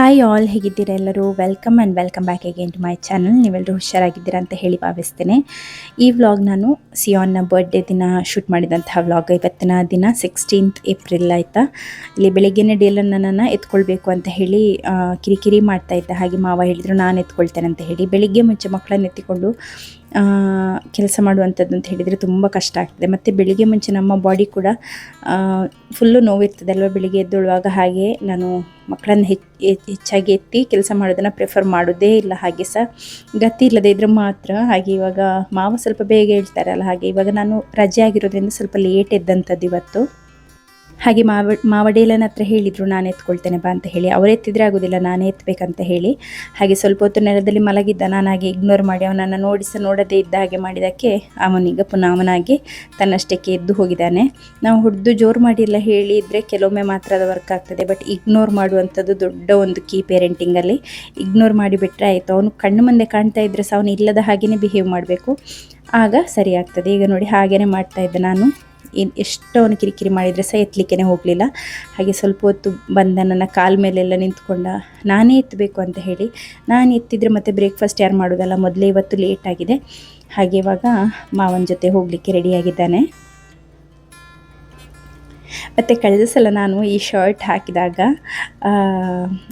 Hi all, ಹೇಗಿದ್ದೀರಾ ಎಲ್ಲರೂ? Welcome back again to my channel. ನೀವೆಲ್ಲರೂ ಹುಷಾರಾಗಿದ್ದೀರಾ ಅಂತ ಹೇಳಿ ಭಾವಿಸ್ತೇನೆ. ಈ ವ್ಲಾಗ್ ನಾನು ಸಿಯಾನ್ನ ಬರ್ಡೇ ದಿನ ಶೂಟ್ ಮಾಡಿದಂತಹ ವ್ಲಾಗ್. ಇವತ್ತಿನ ದಿನ 16th ಏಪ್ರಿಲ್ ಆಯಿತಾ. ಇಲ್ಲಿ ಬೆಳಿಗ್ಗೆನೇ ಡೇಲನ್ನು ನನ್ನನ್ನು ಎತ್ಕೊಳ್ಬೇಕು ಅಂತ ಹೇಳಿ ಕಿರಿಕಿರಿ ಮಾಡ್ತಾ ಇದ್ದ. ಹಾಗೆ ಮಾವ ಹೇಳಿದರು ನಾನು ಎತ್ಕೊಳ್ತೇನೆ ಅಂತ ಹೇಳಿ. ಬೆಳಿಗ್ಗೆ ಮುಂಚೆ ಮಕ್ಕಳನ್ನ ಎತ್ತಿಕೊಂಡು ಕೆಲಸ ಮಾಡುವಂಥದ್ದು ಅಂತ ಹೇಳಿದರೆ ತುಂಬ ಕಷ್ಟ ಆಗ್ತದೆ. ಮತ್ತು ಬೆಳಿಗ್ಗೆ ಮುಂಚೆ ನಮ್ಮ ಬಾಡಿ ಕೂಡ ಫುಲ್ಲು ನೋವಿರ್ತದೆ ಅಲ್ವ ಬೆಳಿಗ್ಗೆ ಎದ್ದೊಳ್ಳುವಾಗ. ಹಾಗೆ ನಾನು ಮಕ್ಕಳನ್ನು ಹೆಚ್ಚಾಗಿ ಎತ್ತಿ ಕೆಲಸ ಮಾಡೋದನ್ನು ಪ್ರಿಫರ್ ಮಾಡೋದೇ ಇಲ್ಲ. ಹಾಗೆ ಸಹ ಗತಿ ಇಲ್ಲದೆ ಇದ್ರೆ ಮಾತ್ರ. ಹಾಗೆ ಇವಾಗ ಮಾವ ಸ್ವಲ್ಪ ಬೇಗ ಹೇಳ್ತಾರಲ್ಲ, ಹಾಗೆ ಇವಾಗ ನಾನು ರಜೆ ಆಗಿರೋದ್ರಿಂದ ಸ್ವಲ್ಪ ಲೇಟ್ ಎದ್ದಂಥದ್ದು ಇವತ್ತು. ಹಾಗೆ ಮಾವ ಡೇಲನ ಹತ್ರ ಹೇಳಿದರು ನಾನು ಎತ್ಕೊಳ್ತೇನೆ ಬಾ ಅಂತ ಹೇಳಿ. ಅವರು ಎತ್ತಿದ್ರೆ ಆಗೋದಿಲ್ಲ, ನಾನೇ ಎತ್ತಬೇಕಂತ ಹೇಳಿ. ಹಾಗೆ ಸ್ವಲ್ಪ ಹೊತ್ತು ನೆಲದಲ್ಲಿ ಮಲಗಿದ್ದ. ನಾನು ಹಾಗೆ ಇಗ್ನೋರ್ ಮಾಡಿ ಅವನನ್ನು ನೋಡದೇ ಇದ್ದ ಹಾಗೆ ಮಾಡಿದ್ದಕ್ಕೆ ಅವನೀಗ ಪುನಃ ಅವನಾಗಿ ತನ್ನಷ್ಟಕ್ಕೆ ಎದ್ದು ಹೋಗಿದ್ದಾನೆ. ನಾವು ಹೊಡೆದು ಜೋರು ಮಾಡಿಲ್ಲ ಹೇಳಿದರೆ ಕೆಲವೊಮ್ಮೆ ಮಾತ್ರ ಅದು ವರ್ಕ್ ಆಗ್ತದೆ. ಬಟ್ ಇಗ್ನೋರ್ ಮಾಡುವಂಥದ್ದು ದೊಡ್ಡ ಒಂದು ಕೀ ಪೇರೆಂಟಿಂಗಲ್ಲಿ. ಇಗ್ನೋರ್ ಮಾಡಿಬಿಟ್ರೆ ಆಯಿತು. ಅವನು ಕಣ್ಣು ಮುಂದೆ ಕಾಣ್ತಾ ಇದ್ದರೆ ಸಹ ಅವನು ಇಲ್ಲದ ಹಾಗೆಯೇ ಬಿಹೇವ್ ಮಾಡಬೇಕು, ಆಗ ಸರಿ ಆಗ್ತದೆ. ಈಗ ನೋಡಿ ಹಾಗೇ ಮಾಡ್ತಾ ಇದ್ದೆ ನಾನು. ಎಷ್ಟು ಅವನು ಕಿರಿಕಿರಿ ಮಾಡಿದರೆ ಸಹ ಎತ್ತಲಿಕ್ಕೆ ಹೋಗಲಿಲ್ಲ. ಹಾಗೆ ಸ್ವಲ್ಪ ಹೊತ್ತು ಬಂದ ನನ್ನ ಕಾಲ ಮೇಲೆಲ್ಲ ನಿಂತ್ಕೊಂಡ. ನಾನೇ ಎತ್ತಬೇಕು ಅಂತ ಹೇಳಿ. ನಾನು ಎತ್ತಿದರೆ ಮತ್ತೆ ಬ್ರೇಕ್ಫಾಸ್ಟ್ ಯಾರು ಮಾಡೋದಲ್ಲ, ಮೊದಲೇ ಇವತ್ತು ಲೇಟ್ ಆಗಿದೆ. ಹಾಗೆ ಇವಾಗ ಮಾವನ ಜೊತೆ ಹೋಗಲಿಕ್ಕೆ ರೆಡಿಯಾಗಿದ್ದಾನೆ. ಮತ್ತು ಕಳೆದ ಸಲ ನಾನು ಈ ಶರ್ಟ್ ಹಾಕಿದಾಗ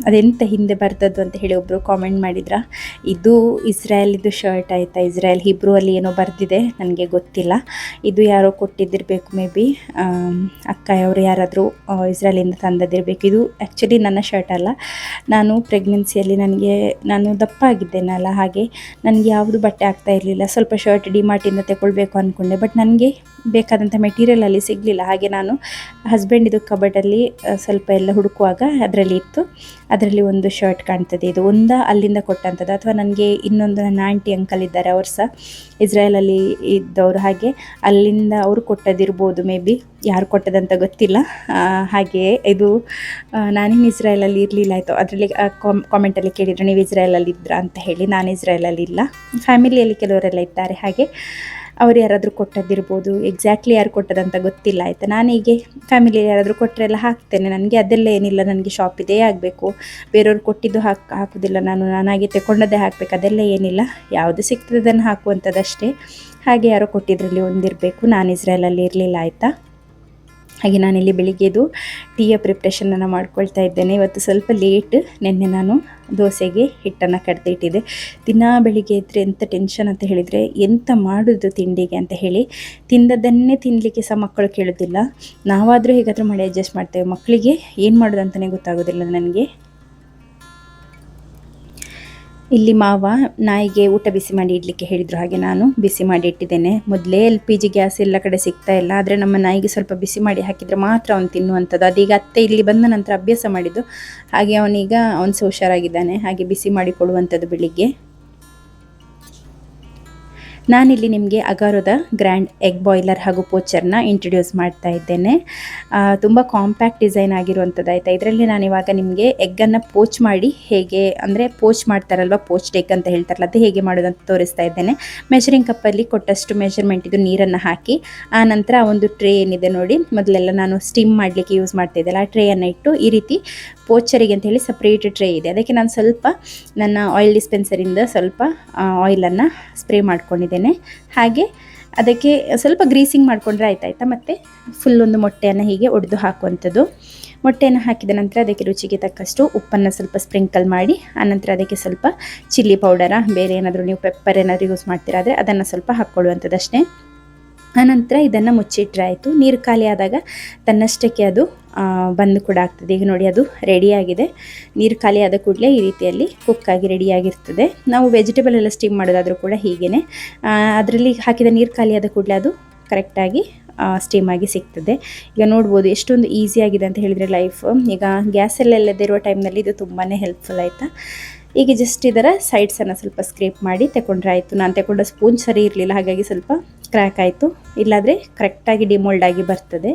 ಅದೆಂತ ಹಿಂದೆ ಬರ್ತದ್ದು ಅಂತ ಹೇಳಿ ಒಬ್ಬರು ಕಾಮೆಂಟ್ ಮಾಡಿದ್ರ. ಇದು ಇಸ್ರಾಯೇಲಿದು ಶರ್ಟ್ ಆಯಿತಾ. ಇಸ್ರಾಯೇಲ್ ಹಿಬ್ರೂ ಅಲ್ಲಿ ಏನೋ ಬರೆದಿದೆ, ನನಗೆ ಗೊತ್ತಿಲ್ಲ. ಇದು ಯಾರೋ ಕೊಟ್ಟಿದ್ದಿರಬೇಕು, ಮೇ ಬಿ ಅಕ್ಕಾಯವರು ಯಾರಾದರೂ ಇಸ್ರಾಯೇಲಿಂದ ತಂದದಿರಬೇಕು. ಇದು ಆ್ಯಕ್ಚುಲಿ ನನ್ನ ಶರ್ಟ್ ಅಲ್ಲ. ನಾನು ಪ್ರೆಗ್ನೆನ್ಸಿಯಲ್ಲಿ ನಾನು ದಪ್ಪ ಆಗಿದ್ದೇನಲ್ಲ, ಹಾಗೆ ನನಗೆ ಯಾವುದು ಬಟ್ಟೆ ಆಗ್ತಾ ಇರಲಿಲ್ಲ. ಸ್ವಲ್ಪ ಶರ್ಟ್ ಡಿಮಾರ್ಟಿಂದ ತಗೊಳ್ಬೇಕು ಅಂದ್ಕೊಂಡೆ, ಬಟ್ ನನಗೆ ಬೇಕಾದಂಥ ಮೆಟೀರಿಯಲಲ್ಲಿ ಸಿಗಲಿಲ್ಲ. ಹಾಗೆ ನಾನು ಹಸ್ಬೆಂಡಿದು ಕಬರ್ಡಲ್ಲಿ ಸ್ವಲ್ಪ ಎಲ್ಲ ಹುಡುಕುವಾಗ ಅದರಲ್ಲಿ ಇತ್ತು. ಅದರಲ್ಲಿ ಒಂದು ಶರ್ಟ್ ಕಾಣ್ತದೆ. ಇದು ಅಲ್ಲಿಂದ ಕೊಟ್ಟಂಥದ್ದು, ಅಥವಾ ನನಗೆ ಇನ್ನೊಂದು ನನ್ನ ಆಂಟಿ ಅಂಕಲ್ ಇದ್ದಾರೆ, ಅವ್ರು ಸಹ ಇಸ್ರಾಯೇಲಲ್ಲಿ ಇದ್ದವರು. ಹಾಗೆ ಅಲ್ಲಿಂದ ಅವರು ಕೊಟ್ಟದಿರ್ಬೋದು, ಮೇ ಬಿ ಯಾರು ಕೊಟ್ಟದಂತ ಗೊತ್ತಿಲ್ಲ. ಹಾಗೆ ಇದು ನಾನೇನು ಇಸ್ರಾಯೇಲಲ್ಲಿ ಇರಲಿಲ್ಲ ಆಯಿತು. ಅದರಲ್ಲಿ ಕಾಮೆಂಟಲ್ಲಿ ಕೇಳಿದರು ನೀವು ಇಸ್ರಾಯೇಲಲ್ಲಿ ಇದ್ರಾ ಅಂತ ಹೇಳಿ. ನಾನು ಇಸ್ರಾಯೇಲಲ್ಲಿ ಇಲ್ಲ, ಫ್ಯಾಮಿಲಿಯಲ್ಲಿ ಕೆಲವರೆಲ್ಲ ಇದ್ದಾರೆ. ಹಾಗೆ ಅವ್ರು ಯಾರಾದರೂ ಕೊಟ್ಟದ್ದಿರ್ಬೋದು. ಎಕ್ಸಾಕ್ಟ್ಲಿ ಯಾರು ಕೊಟ್ಟದಂತ ಗೊತ್ತಿಲ್ಲ ಆಯಿತಾ. ನಾನೀಗೆ ಫ್ಯಾಮಿಲಿಯಲ್ಲಿ ಯಾರಾದರೂ ಕೊಟ್ಟರೆಲ್ಲ ಹಾಕ್ತೇನೆ. ನನಗೆ ಅದೆಲ್ಲ ಏನಿಲ್ಲ, ನನಗೆ ಶಾಪ್ ಇದೇ ಆಗಬೇಕು, ಬೇರೆಯವ್ರು ಕೊಟ್ಟಿದ್ದು ಹಾಕೋದಿಲ್ಲ. ನಾನಾಗೆ ತಗೊಂಡದ್ದೇ ಹಾಕಬೇಕು, ಅದೆಲ್ಲ ಏನಿಲ್ಲ. ಯಾವುದು ಸಿಗ್ತದೆ ಅದನ್ನು ಹಾಕುವಂಥದ್ದಷ್ಟೇ. ಹಾಗೆ ಯಾರೋ ಕೊಟ್ಟಿದ್ರಲ್ಲಿ ಒಂದಿರಬೇಕು. ನಾನು ಇಸ್ರಾಯೇಲಲ್ಲಿ ಇರಲಿಲ್ಲ ಆಯಿತಾ. ಹಾಗೆ ನಾನಿಲ್ಲಿ ಬೆಳಿಗ್ಗೆದು ಟೀಯ ಪ್ರಿಪ್ರೇಷನನ್ನು ಮಾಡ್ಕೊಳ್ತಾ ಇದ್ದೇನೆ. ಇವತ್ತು ಸ್ವಲ್ಪ ಲೇಟ್. ನಿನ್ನೆ ನಾನು ದೋಸೆಗೆ ಹಿಟ್ಟನ್ನು ಕಡ್ದು ಇಟ್ಟಿದ್ದೆ. ದಿನ ಬೆಳಿಗ್ಗೆ ಇದ್ದರೆ ಎಂಥ ಟೆನ್ಷನ್ ಅಂತ ಹೇಳಿದರೆ, ಎಂತ ಮಾಡೋದು ತಿಂಡಿಗೆ ಅಂತ ಹೇಳಿ. ತಿಂದದ್ದನ್ನೇ ತಿನ್ನಲಿಕ್ಕೆ ಸಹ ಮಕ್ಕಳು ಕೇಳೋದಿಲ್ಲ. ನಾವಾದರೂ ಹೇಗಾದರೂ ಮಾಡಿ ಅಡ್ಜಸ್ಟ್ ಮಾಡ್ತೇವೆ, ಮಕ್ಕಳಿಗೆ ಏನು ಮಾಡೋದು ಅಂತಲೇ ಗೊತ್ತಾಗೋದಿಲ್ಲ ನನಗೆ. ಇಲ್ಲಿ ಮಾವ ನಾಯಿಗೆ ಊಟ ಬಿಸಿ ಮಾಡಿ ಇಡಲಿಕ್ಕೆ ಹೇಳಿದರು. ಹಾಗೆ ನಾನು ಬಿಸಿ ಮಾಡಿ ಇಟ್ಟಿದ್ದೇನೆ. ಮೊದಲೇ LPG ಗ್ಯಾಸ್ ಎಲ್ಲ ಕಡೆ ಸಿಗ್ತಾ ಇಲ್ಲ, ಆದರೆ ನಮ್ಮ ನಾಯಿಗೆ ಸ್ವಲ್ಪ ಬಿಸಿ ಮಾಡಿ ಹಾಕಿದರೆ ಮಾತ್ರ ಅವನು ತಿನ್ನುವಂಥದ್ದು. ಅದೀಗ ಅತ್ತೆ ಇಲ್ಲಿ ಬಂದ ನಂತರ ಅಭ್ಯಾಸ ಮಾಡಿದ್ದು. ಹಾಗೆ ಅವನು ಸಹ ಹುಷಾರಾಗಿದ್ದಾನೆ. ಹಾಗೆ ಬಿಸಿ ಮಾಡಿ ಕೊಡುವಂಥದ್ದು ಬೆಳಿಗ್ಗೆ. ನಾನಿಲ್ಲಿ ನಿಮಗೆ ಅಗಾರೋದ ಗ್ರ್ಯಾಂಡ್ ಎಗ್ ಬಾಯ್ಲರ್ ಹಾಗೂ ಪೋಚರ್ನ ಇಂಟ್ರೊಡ್ಯೂಸ್ ಮಾಡ್ತಾ ಇದ್ದೇನೆ. ತುಂಬ ಕಾಂಪ್ಯಾಕ್ಟ್ ಡಿಸೈನ್ ಆಗಿರುವಂಥದ್ದು ಆಯಿತಾ. ಇದರಲ್ಲಿ ನಾನು ಇವಾಗ ನಿಮಗೆ ಎಗ್ಗನ್ನು ಪೋಚ್ ಮಾಡಿ, ಹೇಗೆ ಅಂದರೆ ಪೋಚ್ ಮಾಡ್ತಾರಲ್ವ, ಪೋಚ್ಡ್ ಎಗ್ ಅಂತ ಹೇಳ್ತಾರಲ್ಲ, ಅದು ಹೇಗೆ ಮಾಡೋದಂತ ತೋರಿಸ್ತಾ ಇದ್ದೇನೆ. ಮೆಷರಿಂಗ್ ಕಪ್ಪಲ್ಲಿ ಕೊಟ್ಟಷ್ಟು ಮೆಷರ್ಮೆಂಟ್ ಇದು ನೀರನ್ನು ಹಾಕಿ, ಆ ನಂತರ ಒಂದು ಟ್ರೇ ಏನಿದೆ ನೋಡಿ, ಮೊದಲೆಲ್ಲ ನಾನು ಸ್ಟೀಮ್ ಮಾಡಲಿಕ್ಕೆ ಯೂಸ್ ಮಾಡ್ತಾ ಇದ್ದೆಲ್ಲ, ಆ ಟ್ರೇಯನ್ನು ಇಟ್ಟು ಈ ರೀತಿ ಪೋಚರಿಗೆ ಅಂತ ಹೇಳಿ ಸಪ್ರೇಟ್ ಟ್ರೇ ಇದೆ. ಅದಕ್ಕೆ ನಾನು ಸ್ವಲ್ಪ ನನ್ನ ಆಯಿಲ್ ಡಿಸ್ಪೆನ್ಸರಿಂದ ಸ್ವಲ್ಪ ಆಯಿಲನ್ನು ಸ್ಪ್ರೇ ಮಾಡ್ಕೊಂಡಿದ್ದೇನೆ. ಹಾಗೆ ಅದಕ್ಕೆ ಸ್ವಲ್ಪ ಗ್ರೀಸಿಂಗ್ ಮಾಡಿಕೊಂಡ್ರೆ ಆಯ್ತಾಯ್ತಾ. ಮತ್ತು ಫುಲ್ ಒಂದು ಮೊಟ್ಟೆಯನ್ನು ಹೀಗೆ ಒಡೆದು ಹಾಕುವಂಥದ್ದು. ಮೊಟ್ಟೆಯನ್ನು ಹಾಕಿದ ನಂತರ ಅದಕ್ಕೆ ರುಚಿಗೆ ತಕ್ಕಷ್ಟು ಉಪ್ಪನ್ನು ಸ್ವಲ್ಪ ಸ್ಪ್ರಿಂಕಲ್ ಮಾಡಿ, ಆನಂತರ ಅದಕ್ಕೆ ಸ್ವಲ್ಪ ಚಿಲ್ಲಿ ಪೌಡರ, ಬೇರೆ ಏನಾದರೂ ನೀವು ಪೆಪ್ಪರ್ ಏನಾದರೂ ಯೂಸ್ ಮಾಡ್ತೀರಾ ಆದರೆ ಅದನ್ನು ಸ್ವಲ್ಪ ಹಾಕ್ಕೊಳ್ಳುವಂಥದ್ದು ಅಷ್ಟೇ. ಆನಂತರ ಇದನ್ನು ಮುಚ್ಚಿಟ್ರೆ ಆಯಿತು. ನೀರು ಖಾಲಿ ಆದಾಗ ತನ್ನಷ್ಟಕ್ಕೆ ಅದು ಬಂದು ಕೂಡ ಆಗ್ತದೆ. ಈಗ ನೋಡಿ ಅದು ರೆಡಿಯಾಗಿದೆ. ನೀರು ಖಾಲಿ ಆದ ಕೂಡಲೇ ಈ ರೀತಿಯಲ್ಲಿ ಕುಕ್ಕಾಗಿ ರೆಡಿಯಾಗಿರ್ತದೆ. ನಾವು ವೆಜಿಟೇಬಲ್ ಎಲ್ಲ ಸ್ಟೀಮ್ ಮಾಡೋದಾದರೂ ಕೂಡ ಹೀಗೇ, ಅದರಲ್ಲಿ ಹಾಕಿದ ನೀರು ಖಾಲಿ ಆದ ಕೂಡಲೇ ಅದು ಕರೆಕ್ಟಾಗಿ ಸ್ಟೀಮ್ ಆಗಿ ಸಿಗ್ತದೆ. ಈಗ ನೋಡ್ಬೋದು ಎಷ್ಟೊಂದು ಈಸಿಯಾಗಿದೆ ಅಂತ ಹೇಳಿದರೆ ಲೈಫ್. ಈಗ ಗ್ಯಾಸಲ್ಲೆಲ್ಲದೇ ಇರುವ ಟೈಮ್ನಲ್ಲಿ ಇದು ತುಂಬಾ ಹೆಲ್ಪ್ಫುಲ್ ಆಯಿತಾ. ಈಗ ಜಸ್ಟ್ ಇದರ ಸೈಡ್ಸನ್ನು ಸ್ವಲ್ಪ ಸ್ಕ್ರೇಪ್ ಮಾಡಿ ತಗೊಂಡ್ರೆ ಆಯಿತು. ನಾನು ತಗೊಂಡ ಸ್ಪೂನ್ ಸರಿ ಇರಲಿಲ್ಲ, ಹಾಗಾಗಿ ಸ್ವಲ್ಪ ಕ್ರ್ಯಾಕ್ ಆಯಿತು. ಇಲ್ಲಾಂದರೆ ಕರೆಕ್ಟಾಗಿ ಡಿಮೋಲ್ಡ್ ಆಗಿ ಬರ್ತದೆ.